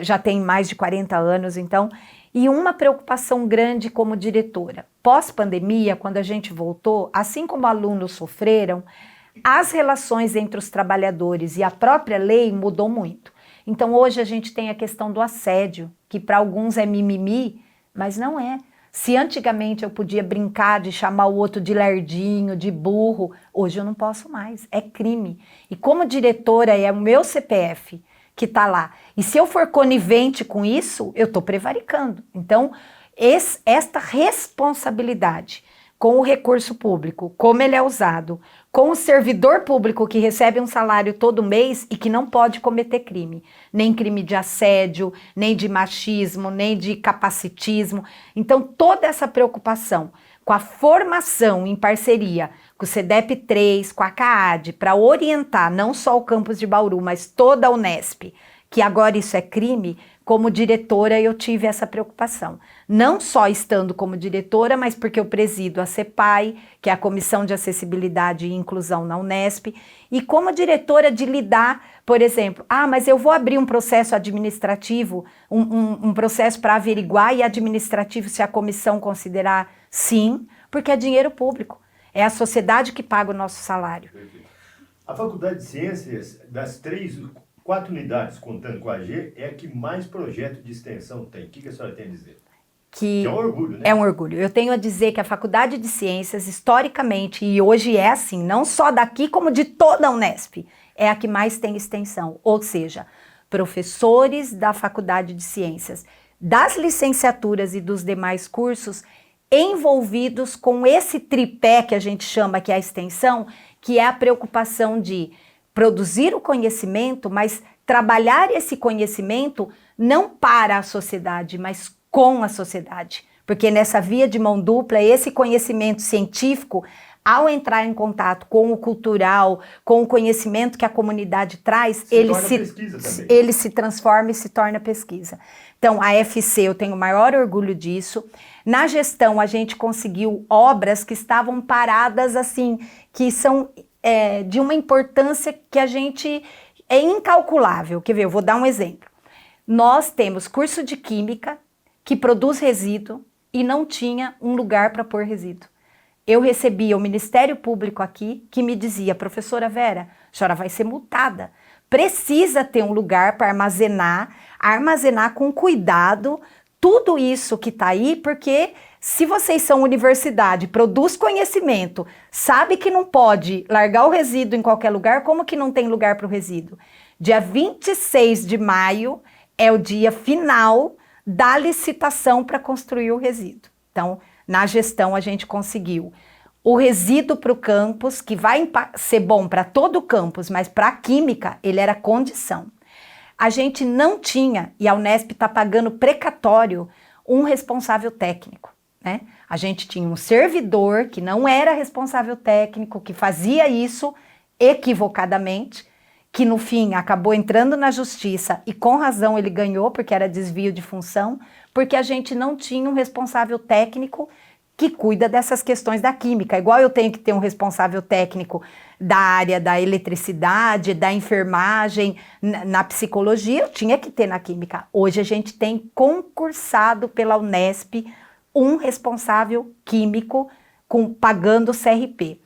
já tem mais de 40 anos, então... E uma preocupação grande como diretora. Pós-pandemia, quando a gente voltou, assim como alunos sofreram, as relações entre os trabalhadores e a própria lei mudou muito. Então hoje a gente tem a questão do assédio, que para alguns é mimimi, mas não é. Se antigamente eu podia brincar de chamar o outro de lerdinho, de burro, hoje eu não posso mais, é crime. E como diretora é o meu CPF que está lá. E se eu for conivente com isso, eu estou prevaricando. Então, esta responsabilidade com o recurso público, como ele é usado, com o servidor público que recebe um salário todo mês e que não pode cometer crime, nem crime de assédio, nem de machismo, nem de capacitismo. Então, toda essa preocupação com a formação em parceria com o CEDEP 3, com a CAAD, para orientar não só o campus de Bauru, mas toda a Unesp, que agora isso é crime, como diretora eu tive essa preocupação. Não só estando como diretora, mas porque eu presido a CEPAI, que é a Comissão de Acessibilidade e Inclusão na Unesp, e como diretora de lidar, por exemplo, mas eu vou abrir um processo administrativo, um processo para averiguar e administrativo se a comissão considerar sim, porque é dinheiro público. É a sociedade que paga o nosso salário. A Faculdade de Ciências, das 4 unidades, contando com a AG, é a que mais projeto de extensão tem. O que a senhora tem a dizer? Que é um orgulho, né? É um orgulho. Eu tenho a dizer que a Faculdade de Ciências, historicamente, e hoje é assim, não só daqui como de toda a Unesp, é a que mais tem extensão. Ou seja, professores da Faculdade de Ciências, das licenciaturas e dos demais cursos, envolvidos com esse tripé que a gente chama que é a extensão, que é a preocupação de produzir o conhecimento, mas trabalhar esse conhecimento não para a sociedade, mas com a sociedade. Porque nessa via de mão dupla, esse conhecimento científico, ao entrar em contato com o cultural, com o conhecimento que a comunidade traz, ele se transforma e se torna pesquisa. Então, a FC, eu tenho o maior orgulho disso. Na gestão, a gente conseguiu obras que estavam paradas, assim, que são de uma importância que a gente é incalculável. Quer ver? Eu vou dar um exemplo. Nós temos curso de Química, que produz resíduo, e não tinha um lugar para pôr resíduo. Eu recebia o Ministério Público aqui que me dizia, professora Vera, a senhora vai ser multada. Precisa ter um lugar para armazenar com cuidado tudo isso que está aí, porque se vocês são universidade, produz conhecimento, sabe que não pode largar o resíduo em qualquer lugar, como que não tem lugar para o resíduo? Dia 26 de maio é o dia final da licitação para construir o resíduo. Então, na gestão a gente conseguiu o resíduo para o campus, que vai ser bom para todo o campus, mas para a química ele era condição. A gente não tinha, e a Unesp está pagando precatório, um responsável técnico, né? A gente tinha um servidor que não era responsável técnico, que fazia isso equivocadamente, que no fim acabou entrando na justiça e com razão ele ganhou, porque era desvio de função, porque a gente não tinha um responsável técnico que cuida dessas questões da química. Igual eu tenho que ter um responsável técnico da área da eletricidade, da enfermagem, na psicologia, eu tinha que ter na química. Hoje a gente tem concursado pela Unesp um responsável químico pagando CRP.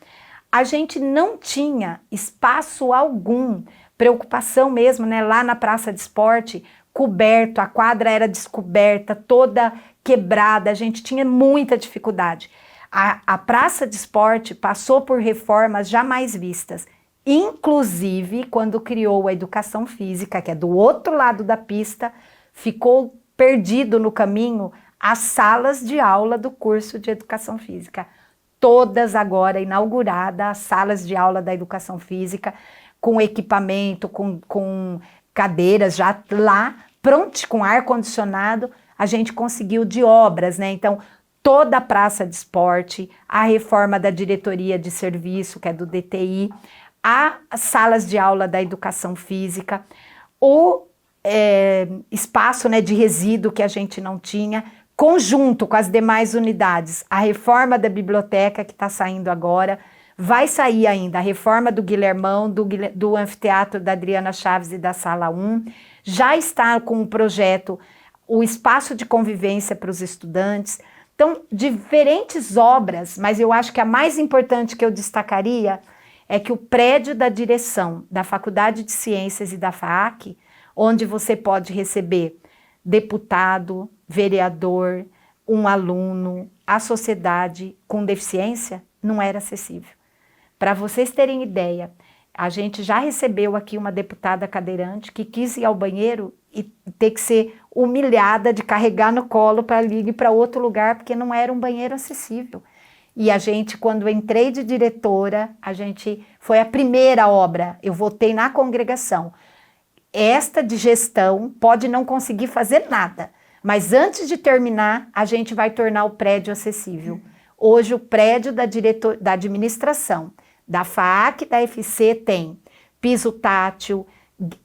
A gente não tinha espaço algum, preocupação mesmo, né? Lá na praça de esporte, coberto, a quadra era descoberta, toda quebrada, a gente tinha muita dificuldade. A praça de esporte passou por reformas jamais vistas, inclusive quando criou a educação física, que é do outro lado da pista, ficou perdido no caminho as salas de aula do curso de educação física. Todas agora inauguradas, as salas de aula da educação física, com equipamento, com cadeiras já lá, pronto, com ar-condicionado, a gente conseguiu de obras, né? Então, toda a praça de esporte, a reforma da diretoria de serviço, que é do DTI, as salas de aula da educação física, o espaço, né, de resíduo que a gente não tinha, conjunto com as demais unidades, a reforma da biblioteca que está saindo agora, vai sair ainda a reforma do Guilhermão, do anfiteatro da Adriana Chaves e da Sala 1, já está com um projeto, o espaço de convivência para os estudantes. Então, diferentes obras, mas eu acho que a mais importante que eu destacaria é que o prédio da direção da Faculdade de Ciências e da FAAC, onde você pode receber deputado, vereador, um aluno, a sociedade com deficiência, não era acessível. Para vocês terem ideia, a gente já recebeu aqui uma deputada cadeirante que quis ir ao banheiro e ter que ser humilhada de carregar no colo para ir para outro lugar, porque não era um banheiro acessível. E a gente, quando eu entrei de diretora, foi a primeira obra, eu votei na congregação. Esta de gestão pode não conseguir fazer nada, mas antes de terminar, a gente vai tornar o prédio acessível. Hoje o prédio da administração, da FAAC, da FC tem piso tátil,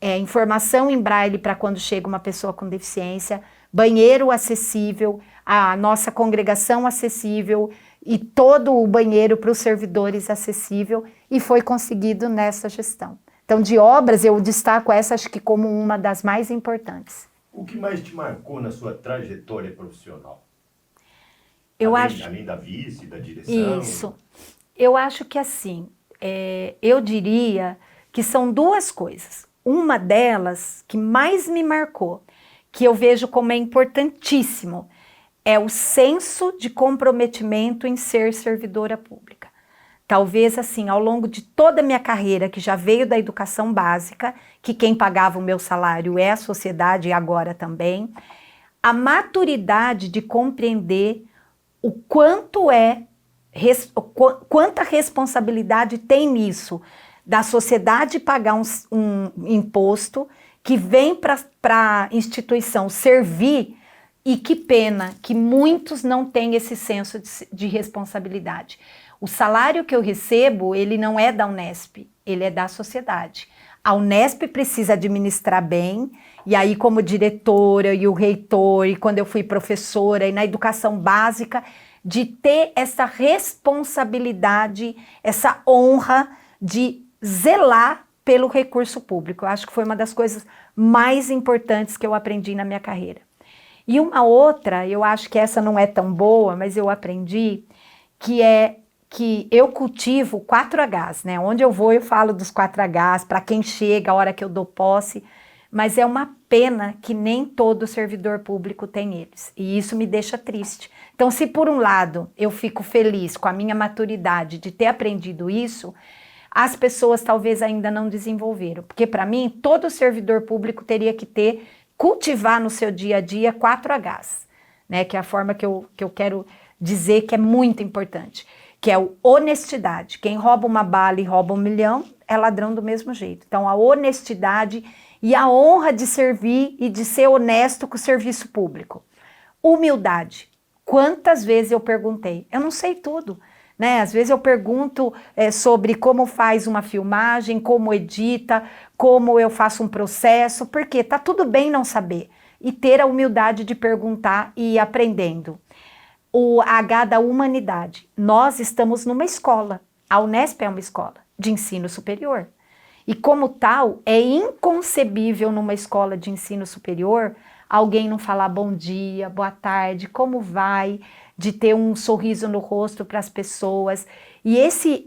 informação em braille para quando chega uma pessoa com deficiência, banheiro acessível, a nossa congregação acessível e todo o banheiro para os servidores acessível, e foi conseguido nessa gestão. Então, de obras, eu destaco essa, acho que como uma das mais importantes. O que mais te marcou na sua trajetória profissional? Além da vice, da direção? Isso. Eu acho que assim, eu diria que são duas coisas. Uma delas, que mais me marcou, que eu vejo como é importantíssimo, é o senso de comprometimento em ser servidora pública. Talvez assim, ao longo de toda a minha carreira, que já veio da educação básica, que quem pagava o meu salário é a sociedade e agora também, a maturidade de compreender o quanto quanta responsabilidade tem nisso, da sociedade pagar um imposto que vem para a instituição servir, e que pena que muitos não têm esse senso de responsabilidade. O salário que eu recebo, ele não é da Unesp, ele é da sociedade. A Unesp precisa administrar bem, e aí como diretora e o reitor, e quando eu fui professora, e na educação básica, de ter essa responsabilidade, essa honra de zelar pelo recurso público. Eu acho que foi uma das coisas mais importantes que eu aprendi na minha carreira. E uma outra, eu acho que essa não é tão boa, mas eu aprendi, que é que eu cultivo 4Hs, né? Onde eu vou eu falo dos 4Hs, para quem chega, a hora que eu dou posse, mas é uma pena que nem todo servidor público tem eles, e isso me deixa triste. Então, se por um lado eu fico feliz com a minha maturidade de ter aprendido isso, as pessoas talvez ainda não desenvolveram, porque para mim todo servidor público teria que cultivar no seu dia a dia 4Hs, né? Que é a forma que eu quero dizer que é muito importante, que é o honestidade. Quem rouba uma bala e rouba 1 milhão é ladrão do mesmo jeito. Então, a honestidade e a honra de servir e de ser honesto com o serviço público. Humildade. Quantas vezes eu perguntei? Eu não sei tudo, né? Às vezes eu pergunto sobre como faz uma filmagem, como edita, como eu faço um processo, porque tá tudo bem não saber. E ter a humildade de perguntar e ir aprendendo. O H da humanidade. Nós estamos numa escola. A Unesp é uma escola de ensino superior. E como tal, é inconcebível numa escola de ensino superior alguém não falar bom dia, boa tarde, como vai, de ter um sorriso no rosto para as pessoas. E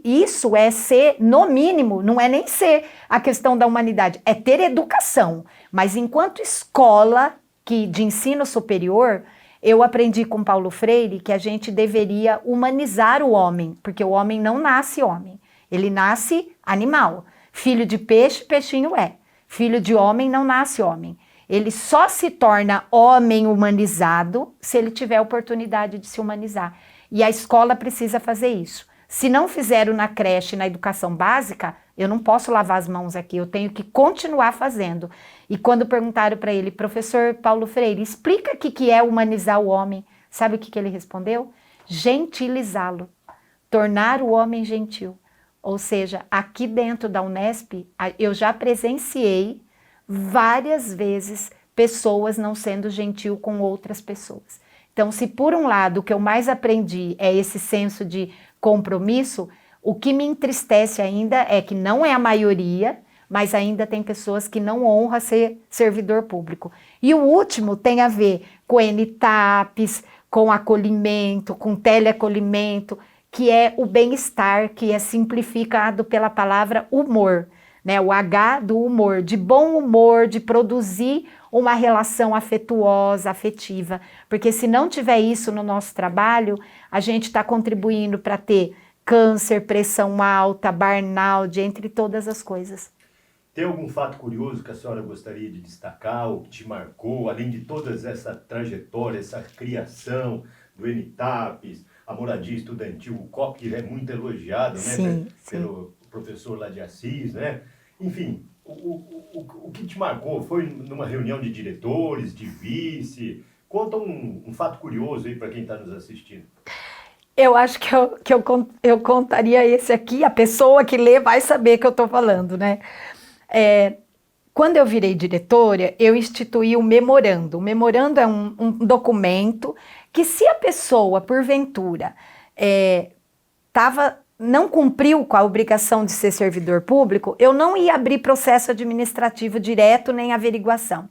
isso é ser, no mínimo, não é nem ser a questão da humanidade, é ter educação. Mas enquanto escola de ensino superior, eu aprendi com Paulo Freire que a gente deveria humanizar o homem, porque o homem não nasce homem, ele nasce animal. Filho de peixe, peixinho é. Filho de homem não nasce homem. Ele só se torna homem humanizado se ele tiver a oportunidade de se humanizar. E a escola precisa fazer isso. Se não fizeram na creche, na educação básica, eu não posso lavar as mãos aqui, eu tenho que continuar fazendo. E quando perguntaram para ele, professor Paulo Freire, explica o que é humanizar o homem. Sabe o que ele respondeu? Gentilizá-lo. Tornar o homem gentil. Ou seja, aqui dentro da Unesp, eu já presenciei várias vezes pessoas não sendo gentil com outras pessoas. Então, se por um lado o que eu mais aprendi é esse senso de compromisso, o que me entristece ainda é que não é a maioria, mas ainda tem pessoas que não honram ser servidor público. E o último tem a ver com NTAPs, com acolhimento, com teleacolhimento, que é o bem-estar, que é simplificado pela palavra humor, né? O H do humor, de bom humor, de produzir uma relação afetuosa, afetiva, porque se não tiver isso no nosso trabalho, a gente está contribuindo para ter câncer, pressão alta, burnout, entre todas as coisas. Tem algum fato curioso que a senhora gostaria de destacar, ou que te marcou, além de toda essa trajetória, essa criação do NTAPs, a moradia estudantil, o COP, que é muito elogiado, né, sim. pelo professor lá de Assis, né? Enfim, o que te marcou? Foi numa reunião de diretores, de vice? Conta um fato curioso aí para quem está nos assistindo. Eu acho que eu contaria esse aqui, a pessoa que lê vai saber que eu estou falando, né? Quando eu virei diretora, eu instituí o memorando. O memorando é um documento que, se a pessoa, porventura, não cumpriu com a obrigação de ser servidor público, eu não ia abrir processo administrativo direto nem averiguação.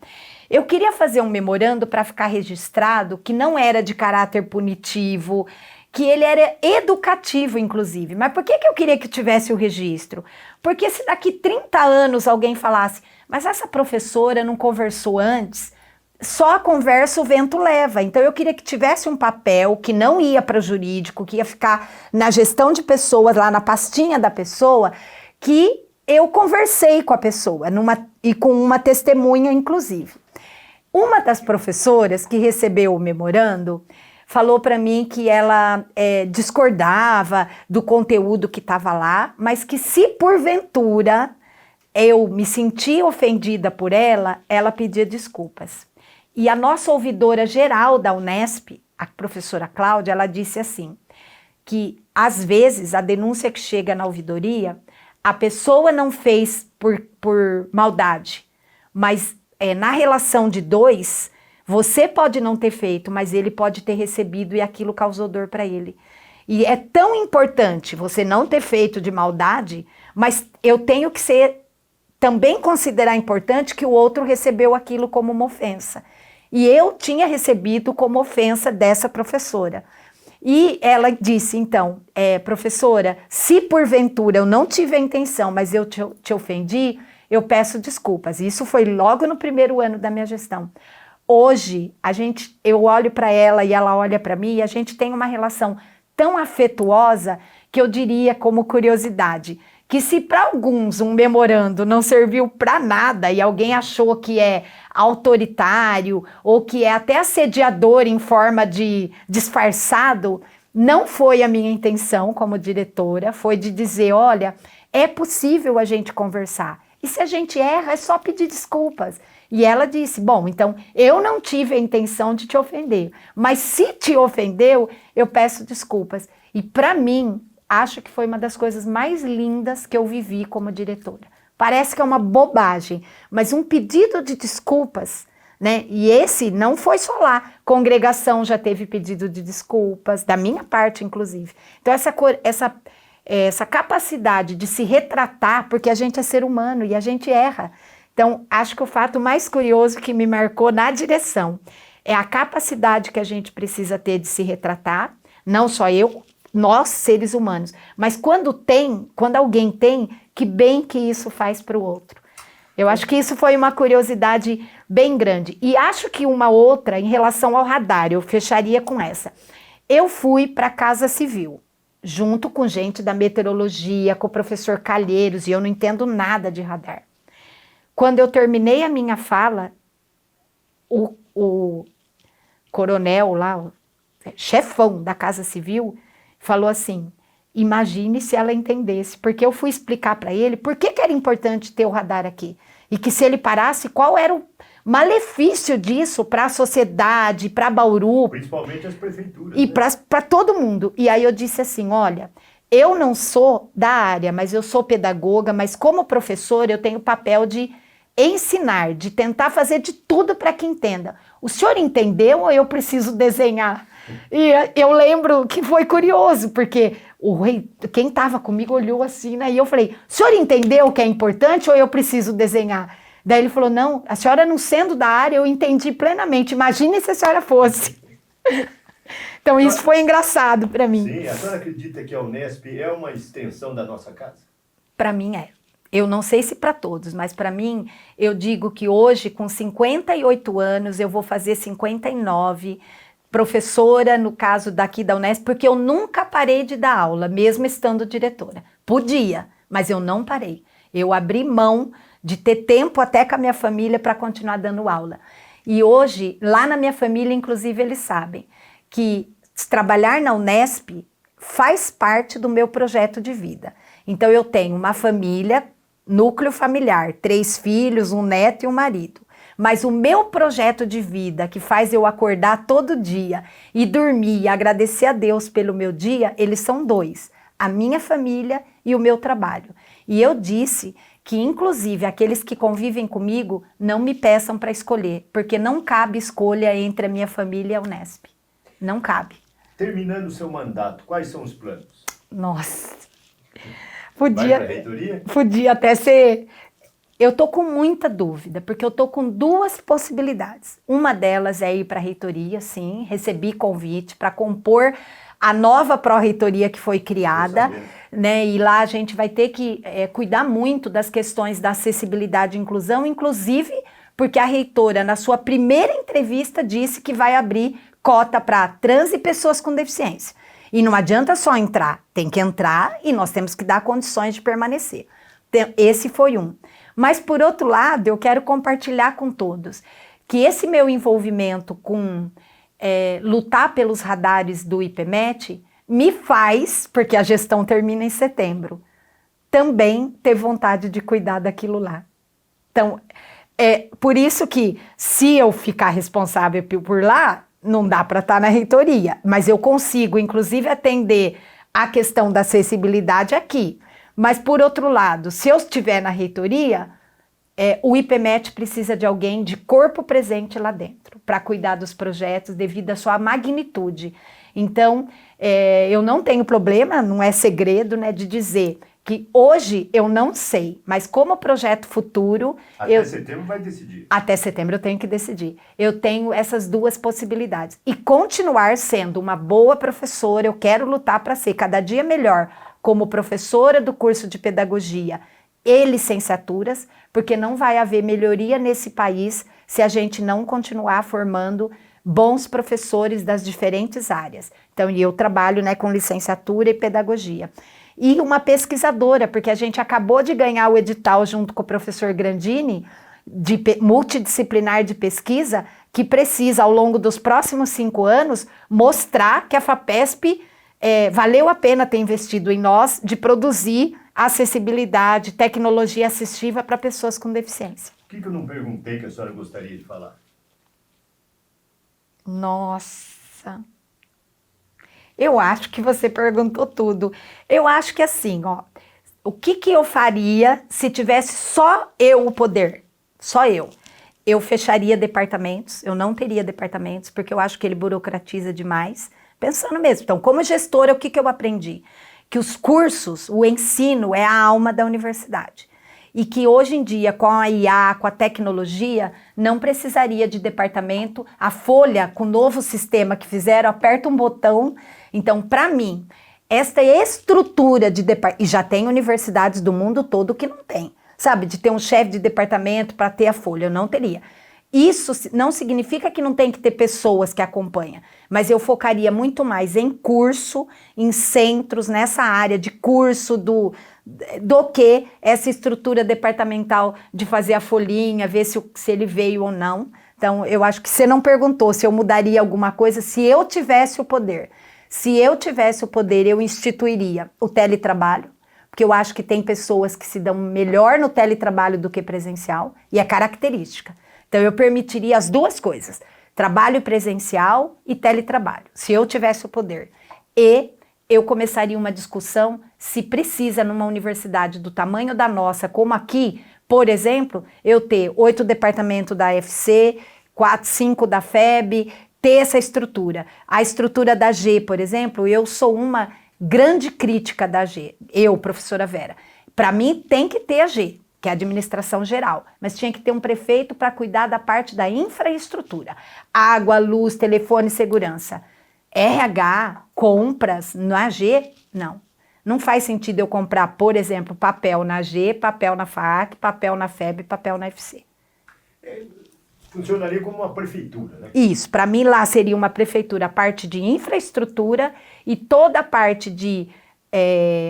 Eu queria fazer um memorando para ficar registrado que não era de caráter punitivo, que ele era educativo, inclusive. Mas por que eu queria que tivesse o registro? Porque se daqui 30 anos alguém falasse, mas essa professora não conversou antes, só a conversa o vento leva. Então eu queria que tivesse um papel que não ia para o jurídico, que ia ficar na gestão de pessoas, lá na pastinha da pessoa, que eu conversei com a pessoa, e com uma testemunha, inclusive. Uma das professoras que recebeu o memorando falou para mim que ela discordava do conteúdo que estava lá, mas que se porventura eu me sentia ofendida por ela, ela pedia desculpas. E a nossa ouvidora geral da Unesp, a professora Cláudia, ela disse assim, que às vezes a denúncia que chega na ouvidoria, a pessoa não fez por maldade, mas na relação de dois, você pode não ter feito, mas ele pode ter recebido e aquilo causou dor para ele. E é tão importante você não ter feito de maldade, mas eu tenho que também considerar importante que o outro recebeu aquilo como uma ofensa. E eu tinha recebido como ofensa dessa professora. E ela disse, então, professora, se porventura eu não tive a intenção, mas eu te ofendi, eu peço desculpas. Isso foi logo no primeiro ano da minha gestão. Hoje, eu olho para ela e ela olha para mim e a gente tem uma relação tão afetuosa que eu diria como curiosidade, que se para alguns um memorando não serviu para nada e alguém achou que é autoritário ou que é até assediador em forma de disfarçado, não foi a minha intenção como diretora, foi de dizer, olha, é possível a gente conversar. E se a gente erra, é só pedir desculpas. E ela disse, bom, então eu não tive a intenção de te ofender, mas se te ofendeu, eu peço desculpas. E para mim, acho que foi uma das coisas mais lindas que eu vivi como diretora. Parece que é uma bobagem, mas um pedido de desculpas, né? E esse não foi só lá, congregação já teve pedido de desculpas, da minha parte, inclusive. Então essa capacidade de se retratar, porque a gente é ser humano e a gente erra. Então, acho que o fato mais curioso que me marcou na direção é a capacidade que a gente precisa ter de se retratar, não só eu, nós, seres humanos, mas quando alguém tem, que bem que isso faz para o outro. Eu acho que isso foi uma curiosidade bem grande. E acho que uma outra, em relação ao radar, eu fecharia com essa. Eu fui para a Casa Civil, junto com gente da meteorologia, com o professor Calheiros, e eu não entendo nada de radar. Quando eu terminei a minha fala, o coronel lá, o chefão da Casa Civil, falou assim, imagine se ela entendesse, porque eu fui explicar para ele por que era importante ter o radar aqui, e que se ele parasse, qual era o malefício disso para a sociedade, para Bauru. Principalmente as prefeituras. E né? para todo mundo. E aí eu disse assim, olha, eu não sou da área, mas eu sou pedagoga, mas como professora eu tenho o papel de ensinar, de tentar fazer de tudo para que entenda. O senhor entendeu ou eu preciso desenhar? E eu lembro que foi curioso, porque quem estava comigo olhou assim, né? E eu falei, o senhor entendeu que é importante ou eu preciso desenhar? Daí ele falou, não, a senhora não sendo da área, eu entendi plenamente. Imagine se a senhora fosse. Então isso foi engraçado para mim. Sim, a senhora acredita que a Unesp é uma extensão da nossa casa? Para mim é. Eu não sei se para todos, mas para mim, eu digo que hoje, com 58 anos, eu vou fazer 59, professora, no caso daqui da Unesp, porque eu nunca parei de dar aula, mesmo estando diretora. Podia, mas eu não parei. Eu abri mão de ter tempo até com a minha família para continuar dando aula. E hoje, lá na minha família, inclusive, eles sabem que trabalhar na Unesp faz parte do meu projeto de vida. Então, eu tenho uma família, núcleo familiar, 3 filhos, um neto e um marido. Mas o meu projeto de vida, que faz eu acordar todo dia e dormir e agradecer a Deus pelo meu dia, eles são 2. A minha família e o meu trabalho. E eu disse que, inclusive, aqueles que convivem comigo não me peçam para escolher, porque não cabe escolha entre a minha família e a Unesp. Não cabe. Terminando o seu mandato, quais são os planos? Nossa... Vai para a reitoria? Podia até ser... Eu tô com muita dúvida, porque eu tô com 2 possibilidades. Uma delas é ir para a reitoria, sim, recebi convite para compor a nova pró-reitoria que foi criada, né? E lá a gente vai ter que cuidar muito das questões da acessibilidade e inclusão, inclusive porque a reitora, na sua primeira entrevista, disse que vai abrir cota para trans e pessoas com deficiência. E não adianta só entrar, tem que entrar e nós temos que dar condições de permanecer. Esse foi um. Mas, por outro lado, eu quero compartilhar com todos que esse meu envolvimento com lutar pelos radares do IPMET me faz, porque a gestão termina em setembro, também ter vontade de cuidar daquilo lá. Então, por isso que, se eu ficar responsável por lá, não dá para estar na reitoria, mas eu consigo, inclusive, atender a questão da acessibilidade aqui. Mas, por outro lado, se eu estiver na reitoria, o IPMET precisa de alguém de corpo presente lá dentro, para cuidar dos projetos devido à sua magnitude. Então, eu não tenho problema, não é segredo, né, de dizer que hoje eu não sei, mas como projeto futuro... Até setembro vai decidir. Até setembro eu tenho que decidir. Eu tenho essas duas possibilidades. E continuar sendo uma boa professora, eu quero lutar para ser cada dia melhor como professora do curso de pedagogia e licenciaturas, porque não vai haver melhoria nesse país se a gente não continuar formando bons professores das diferentes áreas. Então, eu trabalho, né, com licenciatura e pedagogia. E uma pesquisadora, porque a gente acabou de ganhar o edital junto com o professor Grandini, de multidisciplinar de pesquisa, que precisa, ao longo dos próximos 5 anos, mostrar que a FAPESP valeu a pena ter investido em nós, de produzir acessibilidade, tecnologia assistiva para pessoas com deficiência. O que eu não perguntei que a senhora gostaria de falar? Nossa... Eu acho que você perguntou tudo. Eu acho que assim, ó, o que eu faria se tivesse só eu o poder? Só eu. Eu fecharia departamentos, eu não teria departamentos, porque eu acho que ele burocratiza demais. Pensando mesmo, então, como gestora, o que eu aprendi? Que os cursos, o ensino é a alma da universidade. E que hoje em dia, com a IA, com a tecnologia, não precisaria de departamento. A Folha, com o novo sistema que fizeram, aperta um botão. Então, para mim, esta estrutura de departamento, e já tem universidades do mundo todo que não tem, sabe? De ter um chefe de departamento para ter a Folha, eu não teria. Isso não significa que não tem que ter pessoas que acompanham, mas eu focaria muito mais em curso, em centros, nessa área de curso do que essa estrutura departamental de fazer a folhinha, ver se ele veio ou não. Então, eu acho que você não perguntou se eu mudaria alguma coisa, se eu tivesse o poder. Se eu tivesse o poder, eu instituiria o teletrabalho, porque eu acho que tem pessoas que se dão melhor no teletrabalho do que presencial, e é característica. Então, eu permitiria as duas coisas, trabalho presencial e teletrabalho, se eu tivesse o poder. E eu começaria uma discussão se precisa, numa universidade do tamanho da nossa, como aqui, por exemplo, eu ter 8 departamentos da FC, 4, 5 da FEB, ter essa estrutura. A estrutura da G, por exemplo, eu sou uma grande crítica da G, eu, professora Vera. Para mim, tem que ter a G, que é a administração geral, mas tinha que ter um prefeito para cuidar da parte da infraestrutura. Água, luz, telefone, segurança. RH, compras na G, não. Não faz sentido eu comprar, por exemplo, papel na G, papel na FAAC, papel na FEB, papel na FC. Funcionaria como uma prefeitura, né? Isso, para mim lá seria uma prefeitura, a parte de infraestrutura e toda a parte de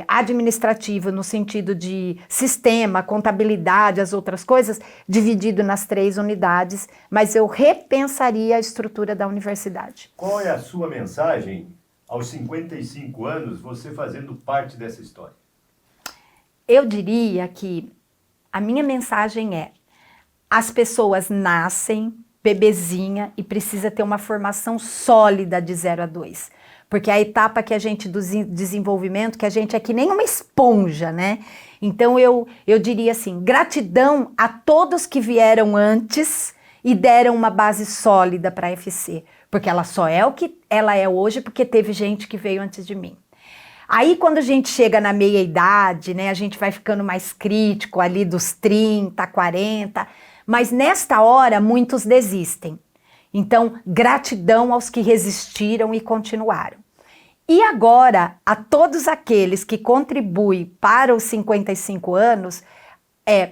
administrativa, no sentido de sistema, contabilidade, as outras coisas, dividido nas 3 unidades, mas eu repensaria a estrutura da universidade. Qual é a sua mensagem aos 55 anos, você fazendo parte dessa história? Eu diria que a minha mensagem é: as pessoas nascem bebezinha e precisa ter uma formação sólida de 0 a 2. Porque a etapa que a gente do desenvolvimento, que a gente é que nem uma esponja, né? Então eu diria assim, gratidão a todos que vieram antes e deram uma base sólida para a FC. Porque ela só é o que ela é hoje porque teve gente que veio antes de mim. Aí quando a gente chega na meia idade, né, a gente vai ficando mais crítico ali dos 30, 40, mas nesta hora muitos desistem. Então, gratidão aos que resistiram e continuaram. E agora, a todos aqueles que contribuem para os 55 anos,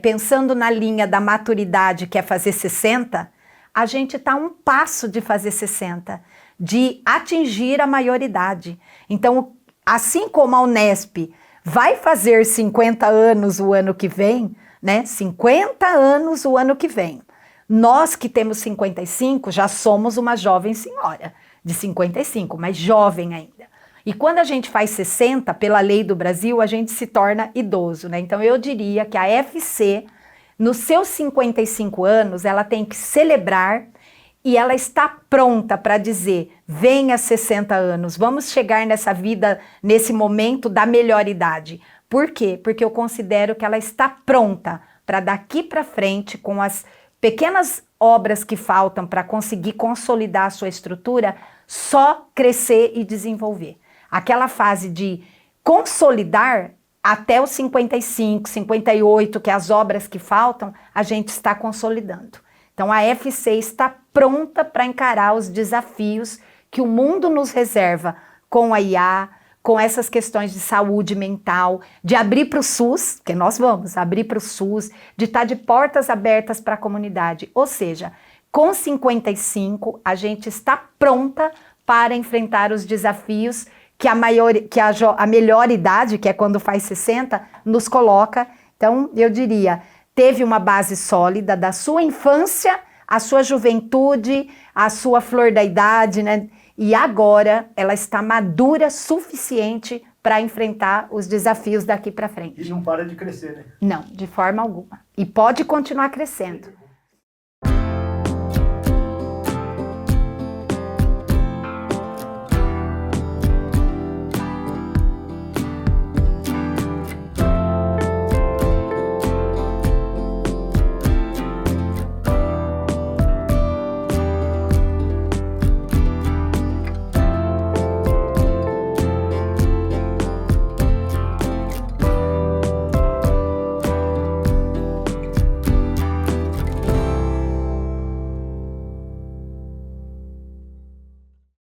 pensando na linha da maturidade, que é fazer 60, a gente está a um passo de fazer 60, de atingir a maioridade. Então, assim como a Unesp vai fazer 50 anos o ano que vem, né? 50 anos o ano que vem. Nós que temos 55 já somos uma jovem senhora de 55, mas jovem ainda. E quando a gente faz 60, pela lei do Brasil, a gente se torna idoso, né? Então eu diria que a FC, nos seus 55 anos, ela tem que celebrar e ela está pronta para dizer: venha 60 anos, vamos chegar nessa vida, nesse momento da melhor idade. Por quê? Porque eu considero que ela está pronta para daqui para frente, com as pequenas obras que faltam para conseguir consolidar a sua estrutura, só crescer e desenvolver. Aquela fase de consolidar até os 55, 58, que é as obras que faltam, a gente está consolidando. Então, a FC está pronta para encarar os desafios que o mundo nos reserva com a IA, com essas questões de saúde mental, de abrir para o SUS, que nós vamos abrir para o SUS, de estar de portas abertas para a comunidade. Ou seja, com 55, a gente está pronta para enfrentar os desafios que a melhor idade, que é quando faz 60, nos coloca. Então, eu diria, teve uma base sólida da sua infância, a sua juventude, a sua flor da idade, né? E agora ela está madura suficiente para enfrentar os desafios daqui para frente. E não para de crescer, né? Não, de forma alguma. E pode continuar crescendo.